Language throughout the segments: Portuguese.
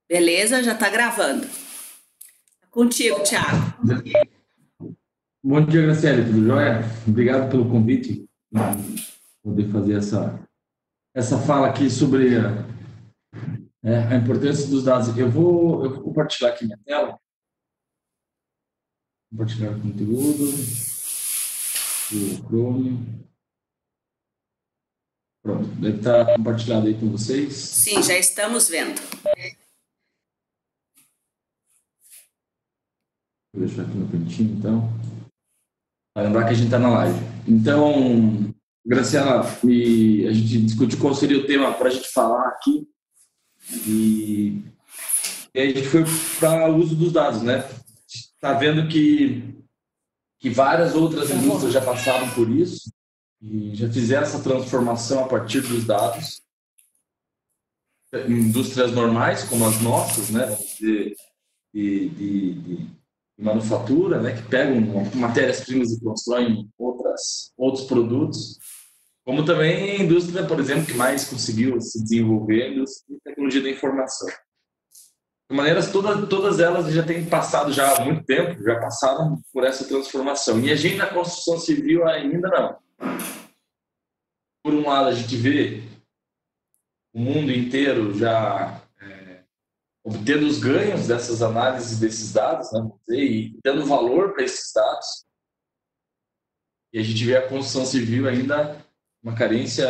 Beleza? Já está gravando. Tá contigo, Thiago. Bom dia, Graciele, tudo jóia? Obrigado pelo convite, poder fazer essa fala aqui sobre a importância dos dados. Eu vou compartilhar aqui minha tela, compartilhar o conteúdo do Chrome. Pronto, deve estar compartilhado aí com vocês. Sim, já estamos vendo. Vou deixar aqui no cantinho, então. Para lembrar que a gente está na live. Então, Graciela, a gente discutiu qual seria o tema para a gente falar aqui. E aí a gente foi para o uso dos dados, né? Está vendo que várias outras indústrias já passaram por isso e já fizeram essa transformação a partir dos dados. Indústrias normais, como as nossas, né? Vamos dizer, de manufatura, né? Que pegam matérias-primas e constroem outros produtos. Como também a indústria, por exemplo, que mais conseguiu se desenvolver, a indústria de tecnologia da informação. De maneiras, todas elas já têm passado já há muito tempo, já passaram por essa transformação. E a gente na construção civil ainda não. Por um lado, a gente vê o mundo inteiro já obtendo os ganhos dessas análises desses dados, né, e dando valor para esses dados. E a gente vê a construção civil ainda uma carência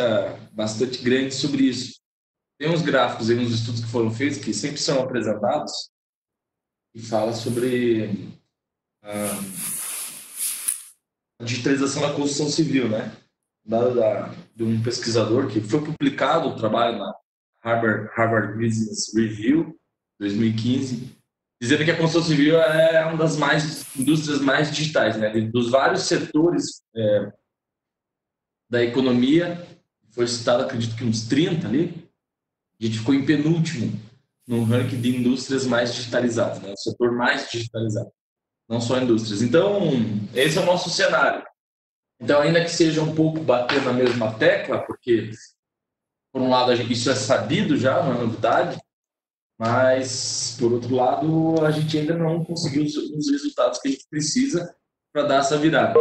bastante grande sobre isso. Tem uns gráficos aí, uns estudos que foram feitos, que sempre são apresentados, e fala sobre a digitalização da construção civil, né? Dado de um pesquisador que foi publicado o trabalho na Harvard Business Review, 2015, dizendo que a construção civil é uma das indústrias mais digitais, né? Dos vários setores da economia, foi citado, acredito que uns 30 ali, a gente ficou em penúltimo no ranking de indústrias mais digitalizadas, né? O setor mais digitalizado, não só indústrias. Então, esse é o nosso cenário. Então, ainda que seja um pouco bater na mesma tecla, porque, por um lado, isso é sabido já, não é novidade, mas, por outro lado, a gente ainda não conseguiu os resultados que a gente precisa para dar essa virada.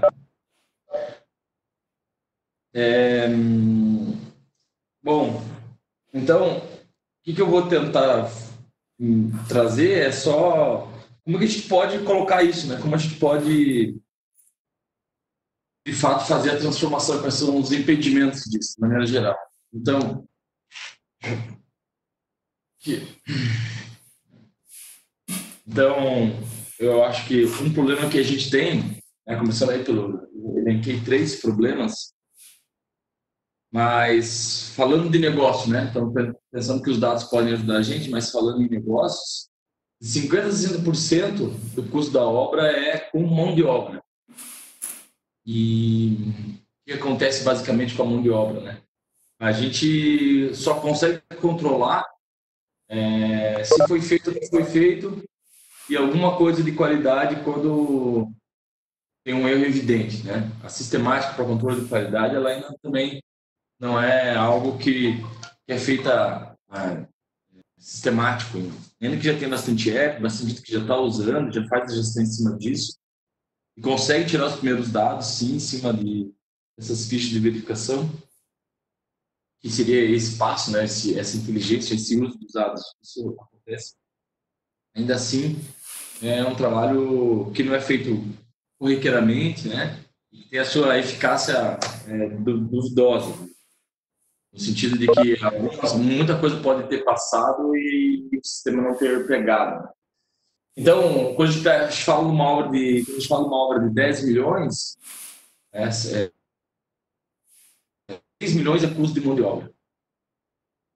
Bom, então, o que eu vou tentar trazer é só como que a gente pode colocar isso, né? Como a gente pode, de fato, fazer a transformação, quais são os impedimentos disso, de maneira geral. Então, eu acho que um problema que a gente tem, começando aí eu elenquei 3 problemas, mas falando de negócio, né? Então, pensando que os dados podem ajudar a gente, mas falando em negócios, 50% a 60% do custo da obra é com mão de obra. E o que acontece basicamente com a mão de obra, né? A gente só consegue controlar se foi feito ou não foi feito e alguma coisa de qualidade quando tem um erro evidente, né? A sistemática para controle de qualidade, ela ainda também não é algo que é feita sistemático, ainda que já tem bastante app, bastante gente que já está usando, já faz a gestão em cima disso e consegue tirar os primeiros dados, sim, em cima dessas fichas de verificação, que seria esse passo, né? Essa inteligência, esse uso dos dados. Isso acontece. Ainda assim, é um trabalho que não é feito corriqueiramente, né? E tem a sua eficácia duvidosa, no sentido de que muita coisa pode ter passado e o sistema não ter pegado. Então, quando a gente fala de uma obra de 10 milhões, 6 milhões é custo de mão de obra.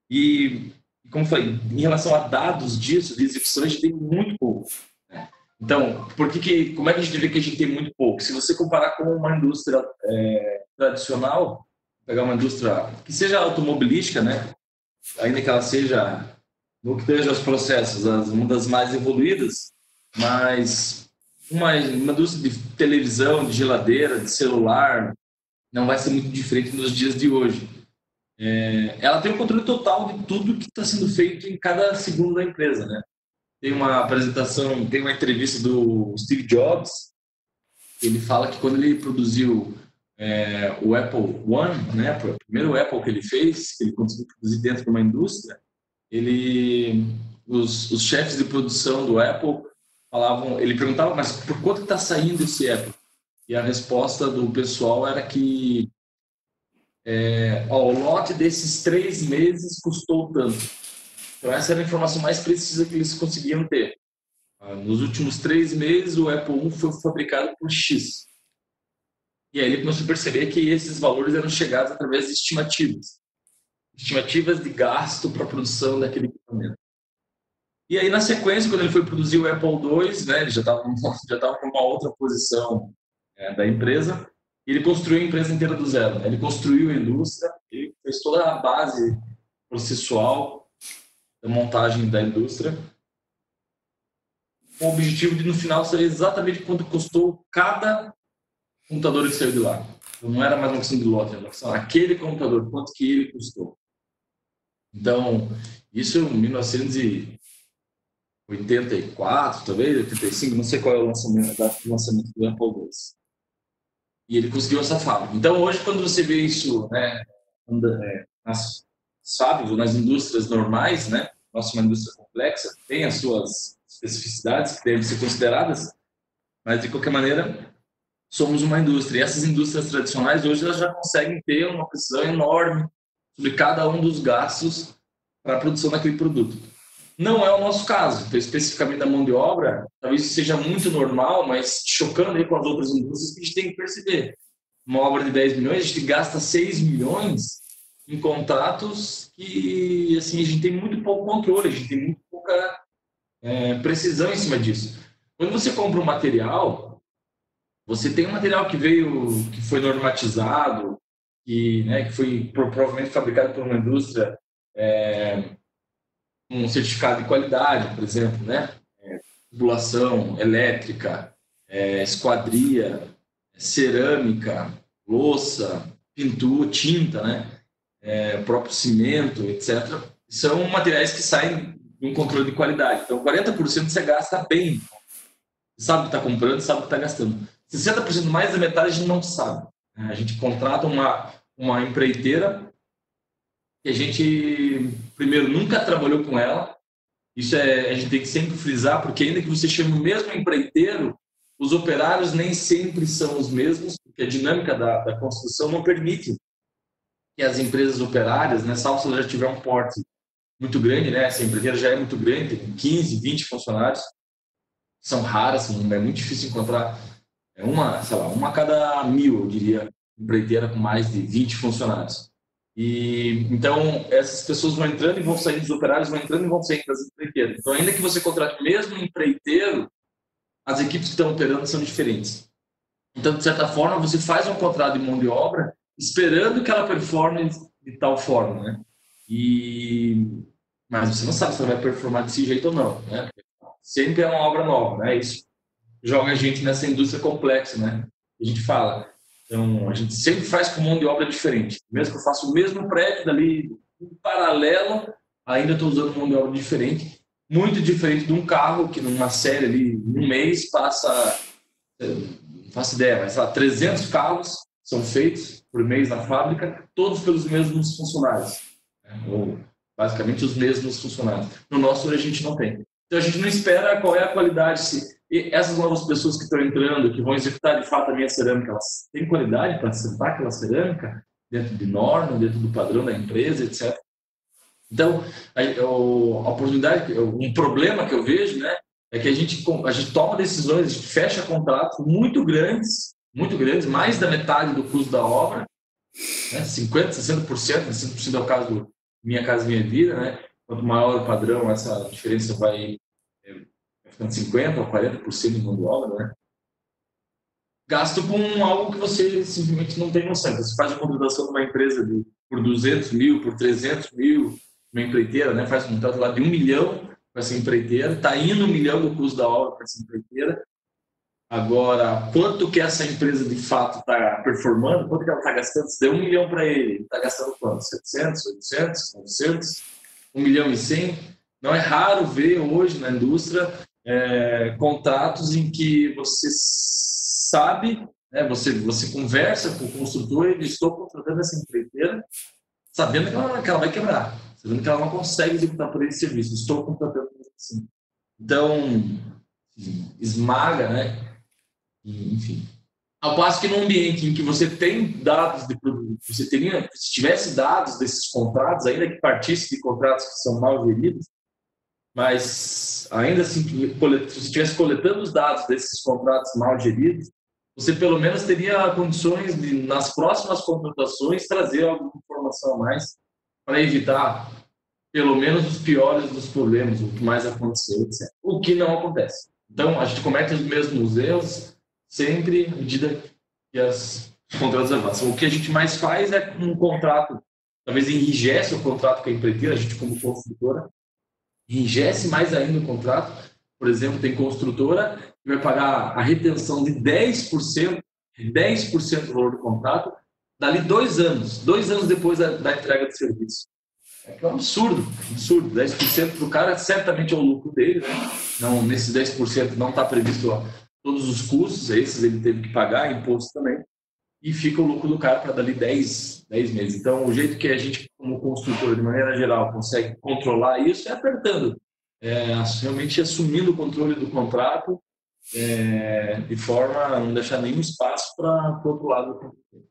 E, como eu falei, em relação a dados disso, de execução, a gente tem muito pouco. Né? Então, como é que a gente vê que a gente tem muito pouco? Se você comparar com uma indústria tradicional, pegar uma indústria que seja automobilística, né? Ainda que ela seja, no que seja os processos, uma das mais evoluídas, mas uma indústria de televisão, de geladeira, de celular, não vai ser muito diferente nos dias de hoje. ela tem o controle total de tudo que está sendo feito em cada segundo da empresa, né? Tem uma apresentação, tem uma entrevista do Steve Jobs. Ele fala que quando ele produziu o Apple One, né, o primeiro Apple que ele fez, que ele conseguiu produzir dentro de uma indústria, os chefes de produção do Apple falavam, ele perguntava, mas por quanto está saindo esse Apple? E a resposta do pessoal era que o lote desses 3 meses custou tanto. Então essa era a informação mais precisa que eles conseguiam ter. Nos últimos 3 meses, o Apple 1 foi fabricado por X. E aí ele começou a perceber que esses valores eram chegados através de estimativas de gasto para a produção daquele equipamento. E aí, na sequência, quando ele foi produzir o Apple II, né, ele já estava com uma outra posição da empresa, e ele construiu a empresa inteira do zero. Né? Ele construiu a indústria, ele fez toda a base processual da montagem da indústria, com o objetivo de, no final, saber exatamente quanto custou cada computador que saiu de lá. Então, não era mais uma questão de lote, era uma questão aquele computador, quanto que ele custou. Então, isso em 1984, talvez, 85, não sei qual é o lançamento do Apple II. E ele conseguiu essa fábrica. Então, hoje, quando você vê isso, né, nas fábricas ou nas indústrias normais, né, nossa, uma indústria complexa, tem as suas especificidades que devem ser consideradas, mas, de qualquer maneira, somos uma indústria. E essas indústrias tradicionais, hoje, elas já conseguem ter uma precisão enorme sobre cada um dos gastos para a produção daquele produto. Não é o nosso caso. Então, especificamente da mão de obra, talvez isso seja muito normal, mas chocando aí com as outras indústrias que a gente tem que perceber. Uma obra de 10 milhões, a gente gasta 6 milhões em contratos que assim, a gente tem muito pouco controle, a gente tem muito pouca precisão em cima disso. Quando você compra um material, você tem um material que foi normatizado, que foi provavelmente fabricado por uma indústria um certificado de qualidade, por exemplo, né? Tubulação elétrica, esquadria, cerâmica, louça, pintura, tinta, né? Próprio cimento, etc. São materiais que saem de um controle de qualidade. Então, 40% você gasta bem. Você sabe o que está comprando, sabe o que está gastando. 60% mais da metade a gente não sabe. A gente contrata uma empreiteira que a gente, primeiro, nunca trabalhou com ela. Isso a gente tem que sempre frisar, porque ainda que você chame o mesmo empreiteiro, os operários nem sempre são os mesmos, porque a dinâmica da construção não permite que as empresas operárias, né, salvo se ela já tiver um porte muito grande, né, essa empreiteira já é muito grande, tem 15, 20 funcionários, são raras, é muito difícil encontrar uma a cada 1000, eu diria, empreiteira com mais de 20 funcionários. E então essas pessoas vão entrando e vão saindo, os operários vão entrando e vão saindo das empreiteiras. Então, ainda que você contrate o mesmo empreiteiro, as equipes que estão operando são diferentes. Então, de certa forma, você faz um contrato de mão de obra esperando que ela performe de tal forma, né? Mas você não sabe se ela vai performar desse jeito ou não, né? Sempre é uma obra nova, né? Isso joga a gente nessa indústria complexa, né? A gente fala. Então, a gente sempre faz com mão de obra diferente. Mesmo que eu faça o mesmo prédio dali, em paralelo, ainda estou usando mão de obra diferente. Muito diferente de um carro que, numa série ali, num mês, passa, não faço ideia, mas 300 carros são feitos por mês na fábrica, todos pelos mesmos funcionários. Ou, basicamente, os mesmos funcionários. No nosso, a gente não tem. Então, a gente não espera qual é a qualidade. E essas novas pessoas que estão entrando, que vão executar de fato a minha cerâmica, elas têm qualidade para acertar aquela cerâmica dentro de norma, dentro do padrão da empresa, etc. Então, a oportunidade, um problema que eu vejo, né, é que a gente toma decisões, a gente fecha contratos muito grandes, mais da metade do custo da obra, né, 50%, 60% é o caso do Minha Casa Minha Vida, né? Quanto maior o padrão, essa diferença vai ficando 50% ou 40% de mão de obra, né? Gasto com algo que você simplesmente não tem noção. Você faz a contratação de uma empresa por 200 mil, por 300 mil, uma empreiteira, né? Faz um contrato lá de 1 milhão com essa empreiteira, está indo 1 milhão do custo da obra para essa empreiteira, Agora, quanto que essa empresa de fato está performando, quanto que ela está gastando? Se deu 1 milhão para ele, está gastando quanto? 700, 800, 900, 1 milhão e 100? Não é raro ver hoje na indústria contratos em que você sabe, né, você conversa com o construtor e diz: estou contratando essa empreiteira sabendo que ela vai quebrar, sabendo que ela não consegue executar por esse serviço, estou contratando assim. Então, esmaga, né? Enfim. Ao passo que num ambiente em que você tem dados de produto, se tivesse dados desses contratos, ainda que partisse de contratos que são mal geridos, mas ainda assim, se você estivesse coletando os dados desses contratos mal geridos, você pelo menos teria condições de, nas próximas contratações, trazer alguma informação a mais para evitar pelo menos os piores dos problemas, o que mais aconteceu, etc. O que não acontece. Então, a gente comete os mesmos erros sempre à medida que os contratos avançam. O que a gente mais faz é um contrato, talvez enrijece o contrato com a empreiteira, a gente como construtora, enrijece mais ainda o contrato. Por exemplo, tem construtora que vai pagar a retenção de 10% do valor do contrato, dali 2 anos, 2 anos depois da entrega de serviço. É um absurdo. 10% do cara certamente é o lucro dele, né? Não, nesses 10% não está previsto todos os custos, esses ele teve que pagar, imposto também, e fica o lucro do cara para dali 10 meses. Então, o jeito que a gente, como construtor, de maneira geral, consegue controlar isso é apertando, realmente assumindo o controle do contrato, de forma a não deixar nenhum espaço para o outro lado do contrato.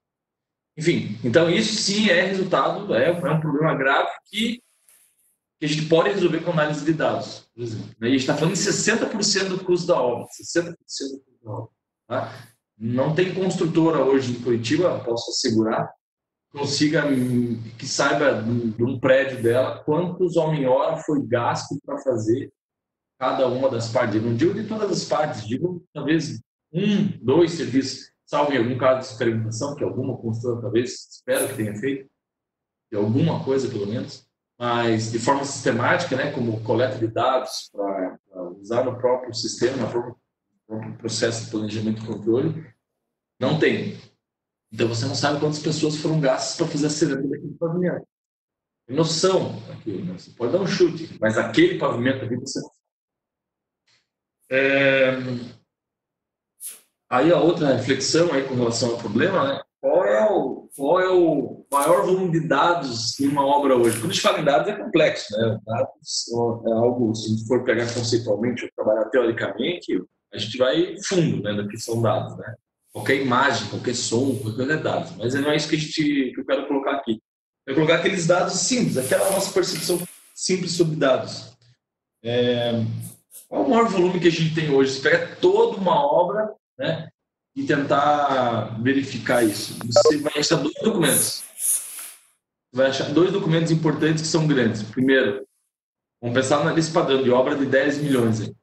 Enfim, então isso sim é resultado, é um problema grave que a gente pode resolver com análise de dados, por exemplo. E a gente está falando de 60% do custo da obra, 60% do custo da obra. Tá? Não tem construtora hoje em Curitiba, posso assegurar, que saiba de um prédio dela quantos homem-hora foi gasto para fazer cada uma das partes. Não digo de todas as partes, digo talvez 1, 2 serviços, salvo em algum caso de experimentação, que alguma construtora talvez, espero que tenha feito, de alguma coisa pelo menos, mas de forma sistemática, né, como coleta de dados para usar no próprio sistema, no próprio processo de planejamento e controle, não tem. Então você não sabe quantas pessoas foram gastas para fazer a cerâmica daquele pavimento. Tem noção daquilo, né? Você pode dar um chute, mas aquele pavimento aqui você não sabe. Aí a outra reflexão aí com relação ao problema, né? Qual é o maior volume de dados em uma obra hoje? Quando a gente fala em dados é complexo, né? Dados é algo, se a gente for pegar conceitualmente ou trabalhar teoricamente, a gente vai fundo, né, no que são dados, né? Qualquer imagem, qualquer som, qualquer coisa é dados. Mas não é isso que eu quero colocar aqui. Eu vou colocar aqueles dados simples, aquela nossa percepção simples sobre dados. Qual o maior volume que a gente tem hoje? Você pega toda uma obra, né, e tentar verificar isso. Você vai achar 2 documentos. Você vai achar 2 documentos importantes que são grandes. Primeiro, vamos pensar na lista padrão de obra de 10 milhões. Aí.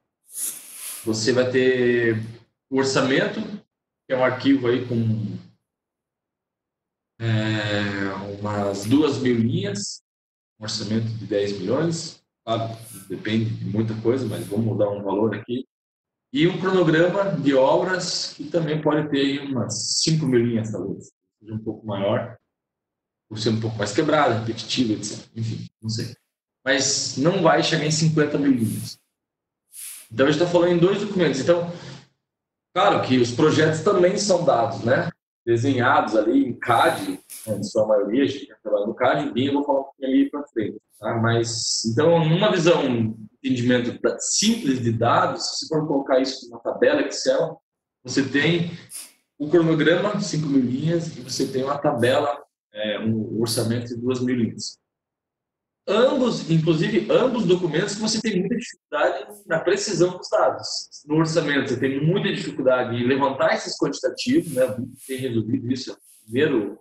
Você vai ter o orçamento, que é um arquivo aí com umas 2.000 linhas, um orçamento de 10 milhões. Claro, depende de muita coisa, mas vamos mudar um valor aqui. E um cronograma de obras que também pode ter aí umas 5.000 linhas, talvez. Seja um pouco maior, por ser um pouco mais quebrado, repetitivo, etc. Enfim, não sei. Mas não vai chegar em 50.000 linhas. Então, a gente está falando em 2 documentos. Então, claro que os projetos também são dados, né? Desenhados ali em CAD, né, em sua maioria, a gente trabalha no CAD, e eu vou falar um pouquinho ali para frente. Tá? Mas, então, numa visão, entendimento simples de dados, se você for colocar isso numa tabela Excel, você tem o cronograma, 5.000 linhas, e você tem uma tabela, um orçamento de 2.000 linhas. Inclusive, ambos documentos que você tem muita dificuldade na precisão dos dados. No orçamento, você tem muita dificuldade em levantar esses quantitativos, né? O BIM tem resolvido isso. É o primeiro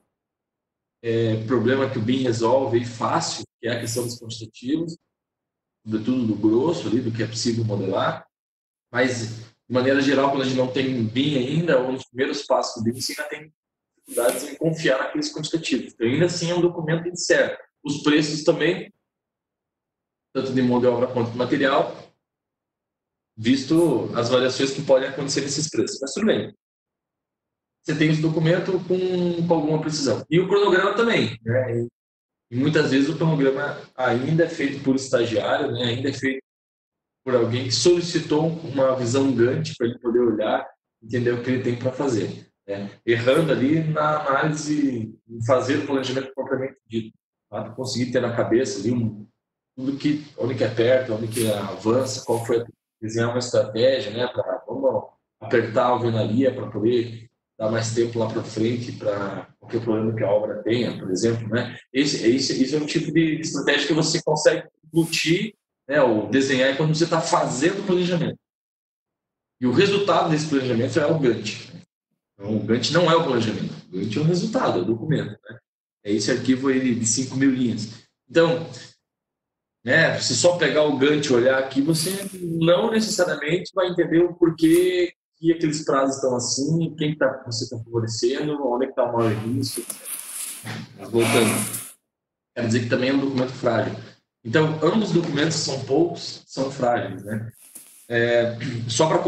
problema que o BIM resolve e fácil, que é a questão dos quantitativos, sobretudo do grosso, ali, do que é possível modelar. Mas, de maneira geral, quando a gente não tem BIM ainda, ou nos primeiros passos do BIM, você ainda tem dificuldades em confiar naqueles quantitativos. Então, ainda assim, é um documento incerto. Os preços também, tanto de mão de obra quanto de material, visto as variações que podem acontecer nesses preços. Mas tudo bem. Você tem esse documento com alguma precisão. E o cronograma também, né? E muitas vezes o cronograma ainda é feito por estagiário, né? Ainda é feito por alguém que solicitou uma visão Gantt para ele poder olhar, entender o que ele tem para fazer. Né? Errando ali na análise, em fazer o planejamento propriamente dito. Tá? Conseguir ter na cabeça ali tudo que, onde que aperta, onde que avança, qual foi desenhar uma estratégia, né? Para vamos apertar a alvenaria para poder dar mais tempo lá para frente para qualquer problema que a obra tenha, por exemplo, né? Esse é um tipo de estratégia que você consegue embutir, né? Ou desenhar quando você está fazendo o planejamento. E o resultado desse planejamento é o Gantt. Então, o Gantt não é o planejamento, o Gantt é o resultado, é o documento, né? É esse arquivo aí de 5.000 linhas. Então, né, se só pegar o Gantt e olhar aqui, você não necessariamente vai entender o porquê que aqueles prazos estão assim, quem você está favorecendo, onde está o maior risco. Mas voltando, quero dizer que também é um documento frágil. Então, ambos os documentos são poucos, são frágeis, né? Só para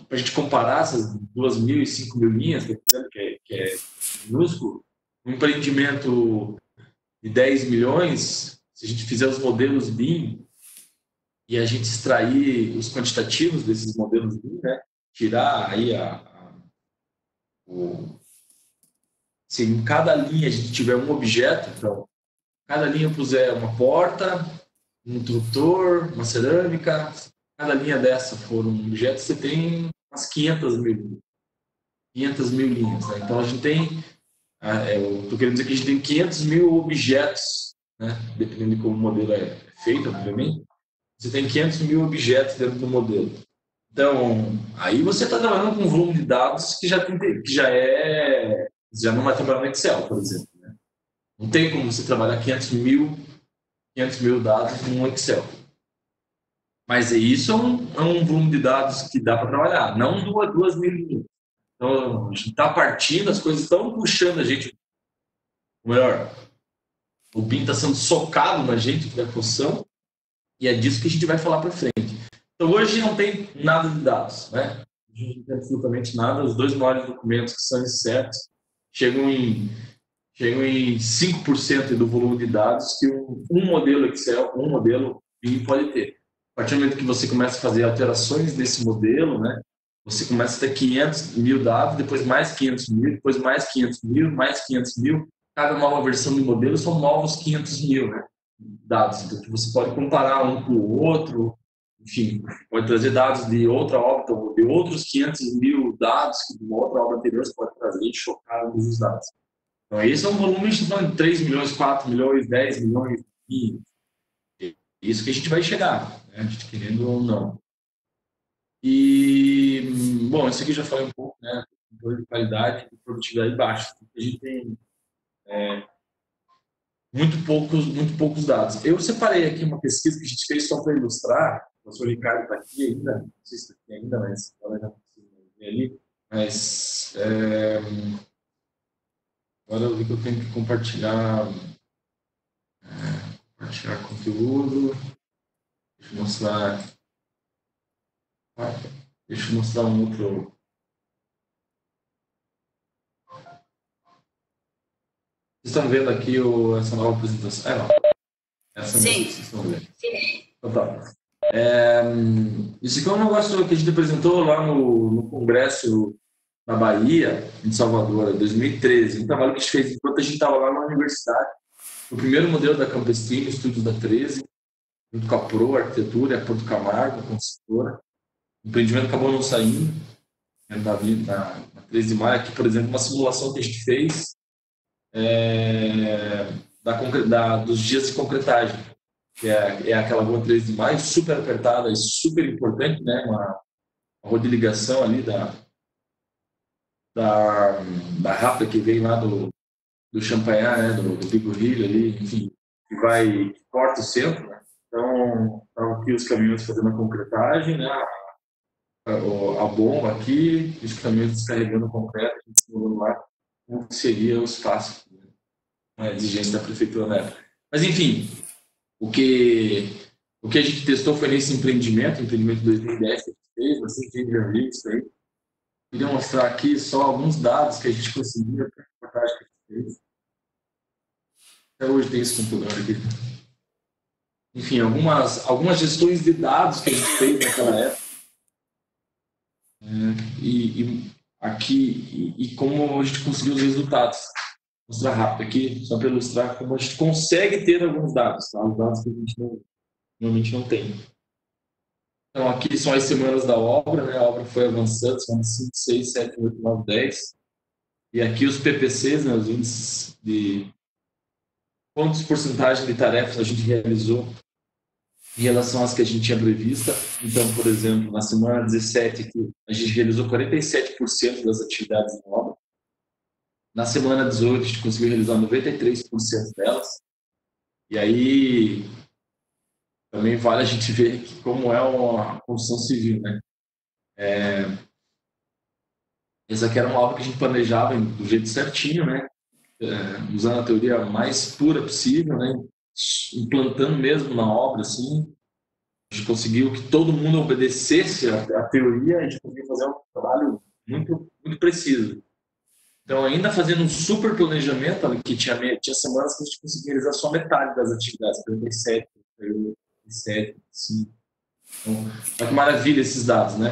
a gente comparar essas 2.000 e 5.000 linhas, que é minúsculo, um empreendimento de 10 milhões, se a gente fizer os modelos BIM e a gente extrair os quantitativos desses modelos BIM, né? Tirar aí se em cada linha a gente tiver um objeto, então, cada linha eu puser uma porta, um interruptor, uma cerâmica, cada linha dessa for um objeto, você tem umas 500 mil linhas. Né? Então, a gente tem, eu estou querendo dizer que a gente tem 500 mil objetos, né? Dependendo de como o modelo é feito, obviamente, você tem 500 mil objetos dentro do modelo. Então, aí você está trabalhando com um volume de dados que já não vai trabalhar no Excel, por exemplo. Né? Não tem como você trabalhar 500 mil dados no Excel. Mas isso é um volume de dados que dá para trabalhar, não 2.000 linhas. Então, a gente está partindo, as coisas estão puxando a gente. Ou melhor, o BIM está sendo socado na gente da função e é disso que a gente vai falar para frente. Então, hoje não tem nada de dados, né? A gente não tem absolutamente nada. Os dois maiores documentos que são incertos chegam em 5% do volume de dados que um modelo Excel, um modelo BIM pode ter. A partir do momento que você começa a fazer alterações desse modelo, né, você começa a ter 500 mil dados, depois mais 500 mil, depois mais 500 mil, mais 500 mil. Cada nova versão do modelo são novos 500 mil, né, dados. Então, você pode comparar um com o outro, enfim, pode trazer dados de outra obra, então, de outros 500 mil dados que de uma outra obra anterior você pode trazer e chocar alguns dos dados. Então, esse é um volume de 3 milhões, 4 milhões, 10 milhões, e isso que a gente vai chegar, né? A gente querendo ou não. E, bom, isso aqui já falei um pouco, né? Controle de qualidade e produtividade baixa. A gente tem muito poucos dados. Eu separei aqui uma pesquisa que a gente fez só para ilustrar. O professor Ricardo está aqui ainda, não sei se está aqui ainda, mas agora já consigo ver ali. Mas agora eu vi que eu tenho que compartilhar conteúdo. Deixa eu mostrar um outro. Vocês estão vendo aqui essa nova apresentação? Não. Essa Sim. Mesmo, vocês estão vendo. Sim. Então, tá. Isso aqui é um negócio que a gente apresentou lá no Congresso na Bahia, em Salvador, em 2013. Um trabalho que a gente fez enquanto a gente estava lá na universidade. O primeiro modelo da Campestrini, estudos da 13, junto com a Pro, a Arquitetura, a Porto Camargo, a construtora. O empreendimento acabou não saindo. Na 13 de maio, aqui, por exemplo, uma simulação que a gente fez dos dias de concretagem, que é aquela rua 13 de maio, super apertada e super importante, né? Uma rua de ligação ali da rápida que vem lá do Champanhar, né? Do Bico Rio ali, enfim, que corta o centro, né? Então, estão aqui os caminhões fazendo a concretagem, né? A bomba aqui, os caminhões descarregando o concreto, a gente simulando lá como seria o espaço, né? A exigência da prefeitura na época. Mas, enfim, o que O que a gente testou foi nesse empreendimento 2010 que a gente fez, bastante gente já viu isso aí. Queria mostrar aqui só alguns dados que a gente conseguiu para a reportagem que a gente fez. Até hoje tem esse computador aqui. Enfim, algumas gestões de dados que a gente fez naquela época. E como a gente conseguiu os resultados. Vou mostrar rápido aqui, só para ilustrar como a gente consegue ter alguns dados, tá? Os dados que a gente normalmente não tem. Então, aqui são as semanas da obra, né? A obra foi avançando, são 5, 6, 7, 8, 9, 10. E aqui os PPCs, né? Os índices de quantos porcentagem de tarefas a gente realizou em relação às que a gente tinha prevista. Então, por exemplo, na semana 17, aqui, a gente realizou 47% das atividades em obra. Na semana 18, a gente conseguiu realizar 93% delas. E aí, também vale a gente ver que como é uma construção civil, né? Essa aqui era uma obra que a gente planejava do jeito certinho, né? Usando a teoria mais pura possível, né? Implantando mesmo na obra, assim. A gente conseguiu que todo mundo obedecesse a teoria, a gente conseguiu fazer um trabalho muito, muito preciso. Então, ainda fazendo um super planejamento, que tinha semanas que a gente conseguia realizar só metade das atividades, 37, 37, 5. Então, olha que maravilha esses dados, né?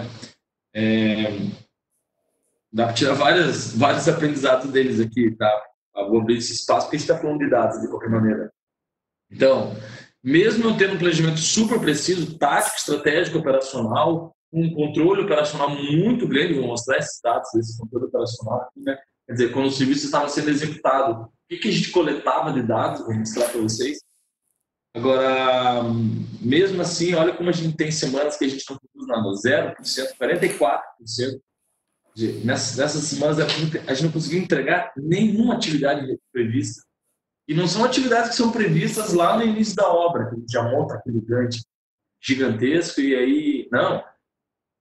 Dá para tirar vários aprendizados deles aqui, tá? Eu vou abrir esse espaço porque a gente está falando de dados, de qualquer maneira. Então, mesmo não tendo um planejamento super preciso, tático, estratégico, operacional, um controle operacional muito grande, vou mostrar esses dados desse controle operacional aqui, né? Quer dizer, quando o serviço estava sendo executado, o que a gente coletava de dados, vou mostrar para vocês. Agora, mesmo assim, olha como a gente tem semanas que a gente não produz nada, 0%, 44%. Nessas semanas a gente não conseguiu entregar nenhuma atividade prevista. E não são atividades que são previstas lá no início da obra, que a gente já monta aquele grande gigantesco e aí... Não.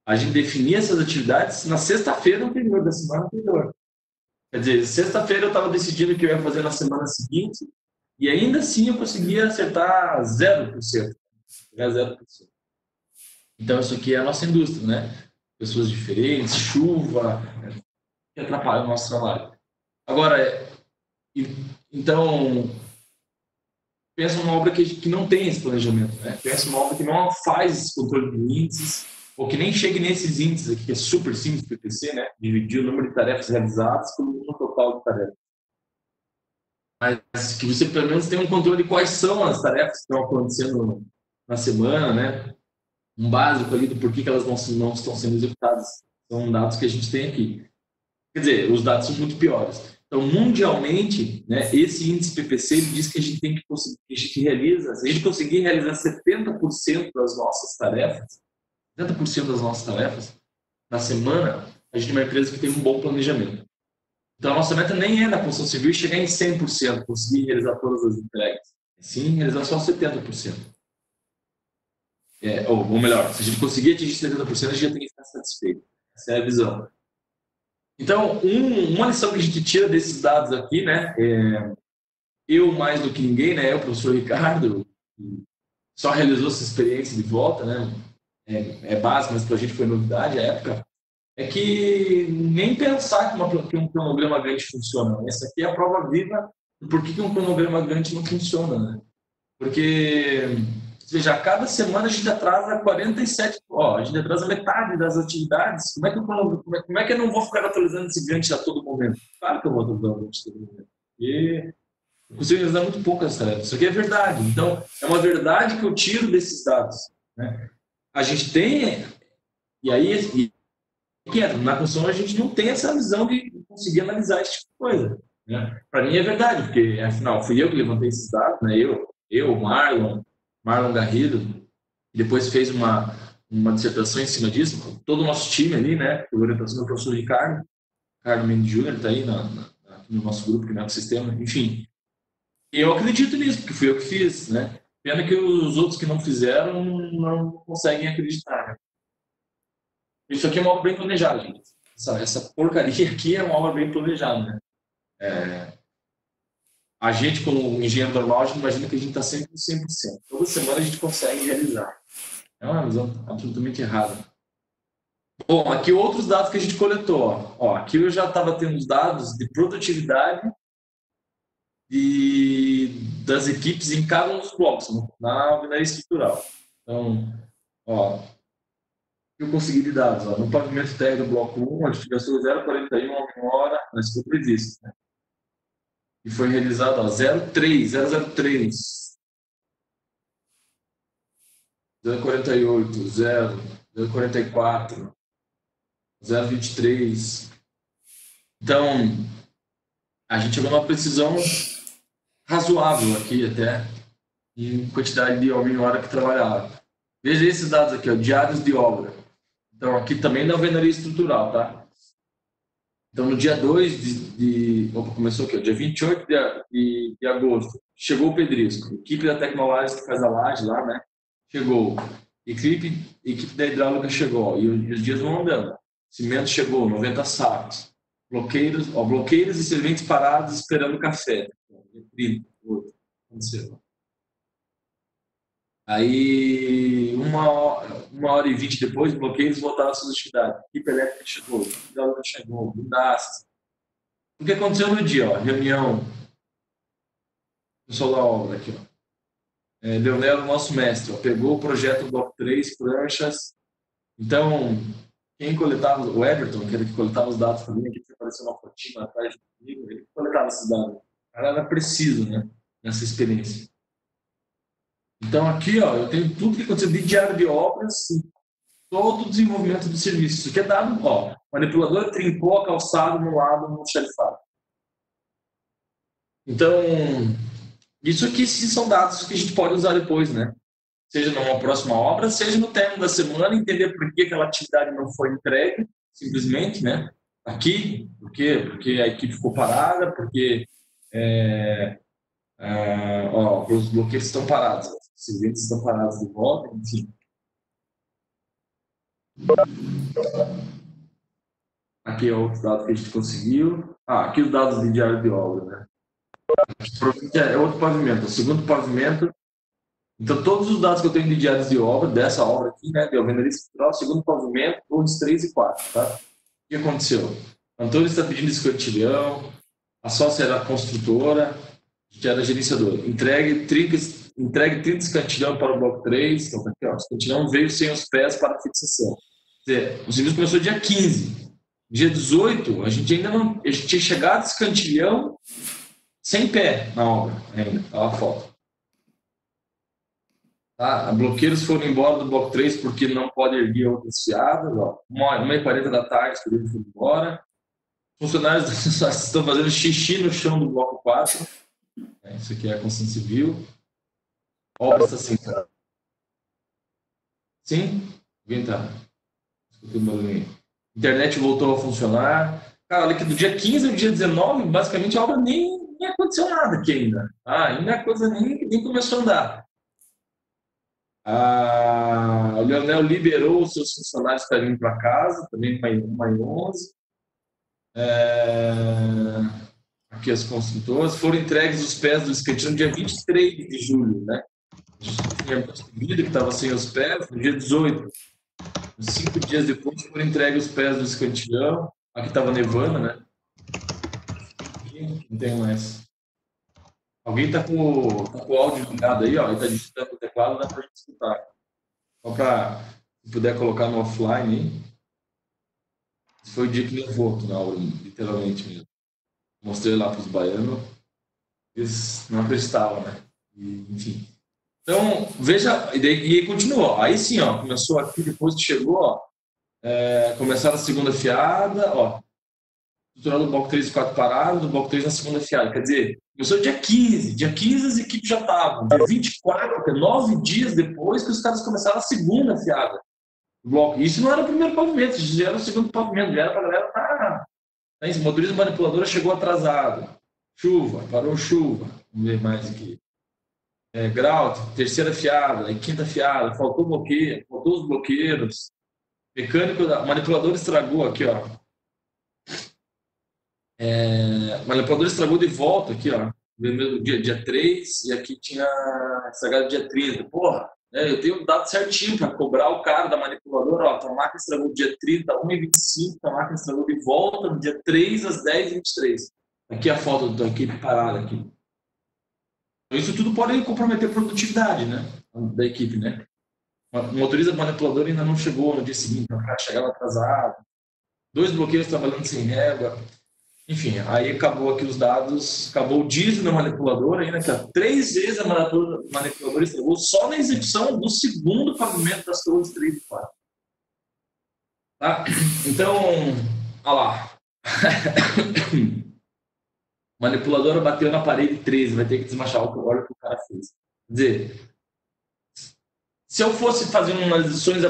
A gente definia essas atividades na sexta-feira anterior, da semana anterior. Quer dizer, sexta-feira eu estava decidindo o que eu ia fazer na semana seguinte e ainda assim eu conseguia acertar 0%. Pegar 0%. Então, isso aqui é a nossa indústria, né? Pessoas diferentes, chuva, que atrapalha o nosso trabalho. Agora, então, pensa numa obra que não tem esse planejamento, né? Pensa numa obra que não faz esse controle de índices, ou que nem chegue nesses índices aqui, que é super simples do PPC, né? Dividir o número de tarefas realizadas pelo número total de tarefas. Mas que você pelo menos tenha um controle de quais são as tarefas que estão acontecendo na semana, né? Um básico ali do porquê que elas não estão sendo executadas. São dados que a gente tem aqui. Quer dizer, os dados são muito piores. Então, mundialmente, né, esse índice PPC ele diz que a gente tem que conseguir, que a gente realiza, se a gente conseguir realizar 70% das nossas tarefas, 70% das nossas tarefas na semana, a gente é uma empresa que tem um bom planejamento. Então, a nossa meta nem é na construção civil chegar em 100%, conseguir realizar todas as entregas. Sim, realizar só 70%. Ou melhor, se a gente conseguir atingir 70%, a gente já tem que ficar satisfeito. Essa é a visão. Então, uma lição que a gente tira desses dados aqui, né? Eu mais do que ninguém, né? Eu, professor Ricardo, só realizou essa experiência de volta, né? É básico, mas para a gente foi novidade à época. É que nem pensar que um cronograma grande funciona. Essa aqui é a prova viva do porquê que um cronograma grande não funciona, né? Porque, veja, a cada semana a gente atrasa 47, a gente atrasa metade das atividades. Como é que eu não vou ficar atualizando esse Gantt a todo momento? Claro que eu vou atualizar o Gantt a todo momento. E eu consigo realizar muito poucas tarefas. Isso aqui é verdade. Então, é uma verdade que eu tiro desses dados, né? A gente tem... E aí, na construção, a gente não tem essa visão de conseguir analisar esse tipo de coisa, né? Para mim é verdade, porque, afinal, fui eu que levantei esses dados, né? Marlon Garrido, que depois fez uma dissertação em cima disso, todo o nosso time ali, né? Por orientação do professor Ricardo Mendes Júnior, está aí no nosso grupo, que é o sistema, enfim. E eu acredito nisso, porque fui eu que fiz, né? Pena que os outros que não fizeram não conseguem acreditar, né? Isso aqui é uma obra bem planejada, gente. Essa porcaria aqui é uma obra bem planejada, né? a gente, como engenheiro normal, a gente imagina que a gente está sempre no 100%. Toda semana a gente consegue realizar. É uma visão absolutamente errada. Bom, aqui outros dados que a gente coletou. Ó, aqui eu já estava tendo os dados de produtividade das equipes em cada um dos blocos, né, na alvenaria estrutural. Então, ó, eu consegui de dados. Ó, no pavimento térreo do bloco 1, a gente gastou 0,41 hora, mas foi previsto. Né? E foi realizado 0,3, 048, 044, 0,23. Então, a gente chegou numa precisão razoável aqui até, em quantidade de homem hora que trabalhava. Veja esses dados aqui, ó, diários de obra. Então, aqui também na alvenaria estrutural, tá? Então, no dia 2 Opa, começou aqui, ó, dia 28 de agosto, chegou o pedrisco. Equipe da Tecnolages que faz a laje lá, né? Chegou. Equipe da hidráulica chegou. Ó, e os dias vão andando. Cimento chegou, 90 sacos. Bloqueiros e serventes parados esperando café. 30, aconteceu. Aí, uma hora e 20 depois, bloqueios voltaram à sua atividade. Equipe elétrica chegou, hidráulica chegou, guindaste. O que aconteceu no dia? Ó, reunião, pessoal da obra aqui. Ó. Leonel, nosso mestre, ó, pegou o projeto do Bloco 3, pranchas. Então, quem coletava, o Everton, que era que coletava os dados também, aqui apareceu uma fotinha atrás de comigo, ele coletava esses dados. O cara era preciso, né, nessa experiência. Então, aqui, ó, eu tenho tudo que aconteceu de diário de obras e todo o desenvolvimento do serviço. Isso aqui é dado, ó, manipuladora trincou a calçada no lado no xerifado. Então, isso aqui sim são dados que a gente pode usar depois, né? Seja numa próxima obra, seja no término da semana, entender por que aquela atividade não foi entregue, simplesmente, né? Aqui, por quê? Porque a equipe ficou parada, porque os bloqueios estão parados, os serventes estão parados de volta, enfim. Aqui é outro dado que a gente conseguiu. Aqui os dados de diário de obra, né? É outro pavimento, o segundo pavimento. Então, todos os dados que eu tenho de diários de obra, dessa obra aqui, né, de alvenaria estrutural, segundo pavimento, todos 3 e 4, tá? O que aconteceu? O Antônio está pedindo escantilhão, a sócia era a construtora, que era a gerenciadora. Entregue 30 escantilhão para o bloco 3, então, aqui, ó, o escantilhão veio sem os pés para a fixação. Quer dizer, o serviço começou dia 15. Dia 18, a gente ainda não... A gente tinha chegado escantilhão sem pé na obra, ainda. Olha a foto. Tá? Bloqueiros foram embora do bloco 3 porque não pode erguer outras fiadas. 1h40 da tarde, que eles foram embora. Funcionários estão fazendo xixi no chão do bloco 4. Isso aqui é a construção civil. Obra está sem. Sim? Alguém está? Internet voltou a funcionar. Cara, olha que do dia 15 ao dia 19, basicamente a obra nem aconteceu nada aqui ainda. Ainda a coisa nem começou a andar. O Leonel liberou os seus funcionários para vir para casa, também uma em 11. Aqui as construtoras. Foram entregues os pés do escantilhão no dia 23 de julho, né? A gente tinha percebido que estava sem os pés no dia 18. 5 dias depois foram entregues os pés do escantilhão. Aqui estava nevando, né? Aqui não tem mais. Alguém está com o áudio ligado aí, ó, ele está digitando o teclado, dá para a gente escutar. Só para, se puder colocar no offline aí. Esse foi o dia que levou na aula, literalmente mesmo. Mostrei lá para os baianos, eles não acreditavam, né? Enfim. Então, veja, e aí continuou. Aí sim, ó, começou aqui, depois que chegou, ó, começaram a segunda fiada, ó, estruturado do bloco 3 e 4 parado, do bloco 3 na segunda fiada. Quer dizer, começou dia 15. Dia 15 as equipes já estavam. Dia 24, 9 dias depois que os caras começaram a segunda fiada do bloco. Isso não era o primeiro pavimento, isso já era o segundo pavimento. Já era para a galera estar... O motorista manipuladora chegou atrasado. Chuva, parou chuva. Vamos ver mais aqui. Grau, terceira fiada, aí quinta fiada, faltou bloqueio, faltou os bloqueiros. Mecânico, manipulador estragou aqui, ó. Manipulador estragou de volta aqui, ó. mesmo dia 3, e aqui tinha estragado dia 30. Porra, né, eu tenho dado certinho para cobrar o cara da manipuladora. Ó, tua máquina estragou dia 30, 1h25, tua máquina estragou de volta no dia 3 às 10h23. Aqui a foto da equipe parada aqui. Isso tudo pode comprometer a produtividade, né, da equipe, né? O motorista manipulador ainda não chegou no dia seguinte, o cara chegava atrasado. 2 bloqueios trabalhando sem régua. Enfim, aí acabou aqui os dados, acabou o diesel na manipuladora, ainda que 3 vezes a manipuladora estragou só na execução do segundo pavimento das torres 3 e 4. Tá? Então, olha lá. Manipuladora bateu na parede 13, vai ter que desmanchar o óleo que o cara fez. Quer dizer, se eu fosse fazer umas lições,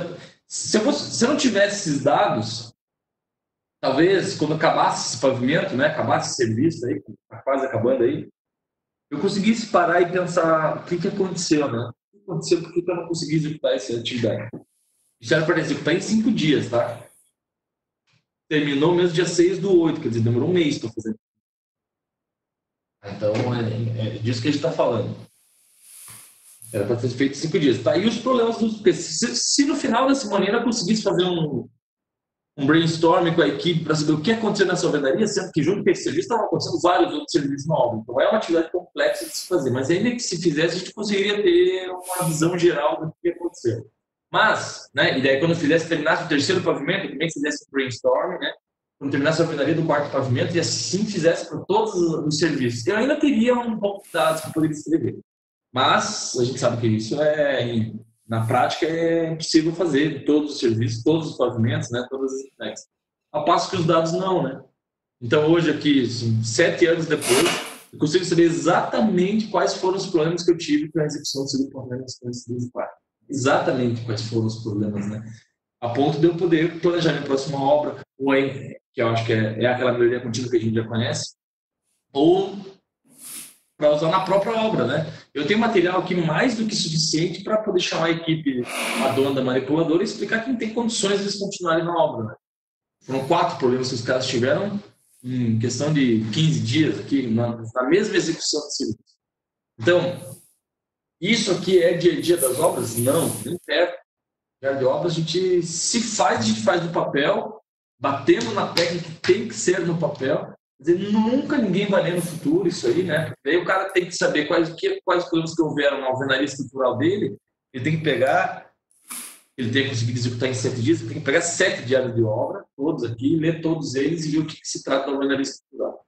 se eu não tivesse esses dados, talvez quando acabasse esse pavimento, né, acabasse esse serviço aí, tá quase acabando aí, eu conseguisse parar e pensar o que aconteceu, né? O que aconteceu, por que eu não consegui executar essa atividade? Isso era para executar em 5 dias, tá? Terminou mesmo dia 6/8, quer dizer, demorou um mês para fazer. Então, é disso que a gente está falando. Era para ser feito em 5 dias. Tá? E os problemas, porque se no final da semana eu conseguisse fazer um brainstorming com a equipe para saber o que aconteceu nessa alvenaria, sendo que junto com esse serviço estavam acontecendo vários outros serviços na obra. Então, é uma atividade complexa de se fazer, mas ainda que se fizesse, a gente conseguiria ter uma visão geral do que aconteceu. Mas, né, e daí quando terminasse o terceiro pavimento, também fizesse o brainstorming, né, quando terminasse a alvenaria do quarto pavimento, e assim fizesse para todos os serviços, eu ainda teria um pouco de dados para poder escrever. Mas a gente sabe que isso na prática é impossível fazer todos os serviços, todos os pavimentos, né, todas as entregas. Ao passo que os dados não, né? Então hoje aqui, 7 anos depois, eu consigo saber exatamente quais foram os problemas que eu tive com a execução do segundo pavimento das coisas 3 e 4. Exatamente quais foram os problemas, né? A ponto de eu poder planejar minha próxima obra, ou aí, que eu acho que é aquela melhoria contínua que a gente já conhece, ou para usar na própria obra, né? Eu tenho material aqui mais do que suficiente para poder chamar a equipe, a dona da manipuladora, e explicar que não tem condições de eles continuarem na obra, né? Foram 4 problemas que os caras tiveram em questão de 15 dias aqui, na mesma execução do serviço. Então, isso aqui é dia a dia das obras? Não, nem perto. Dia de obras a gente faz no papel, batendo na técnica que tem que ser no papel. Quer dizer, nunca ninguém vai ler no futuro isso aí, né? Daí o cara tem que saber quais problemas que houveram na alvenaria estrutural dele, ele tem que pegar, ele tem que conseguir executar em 7 dias, ele tem que pegar 7 diários de obra, todos aqui, ler todos eles e ver o que se trata da alvenaria estrutural.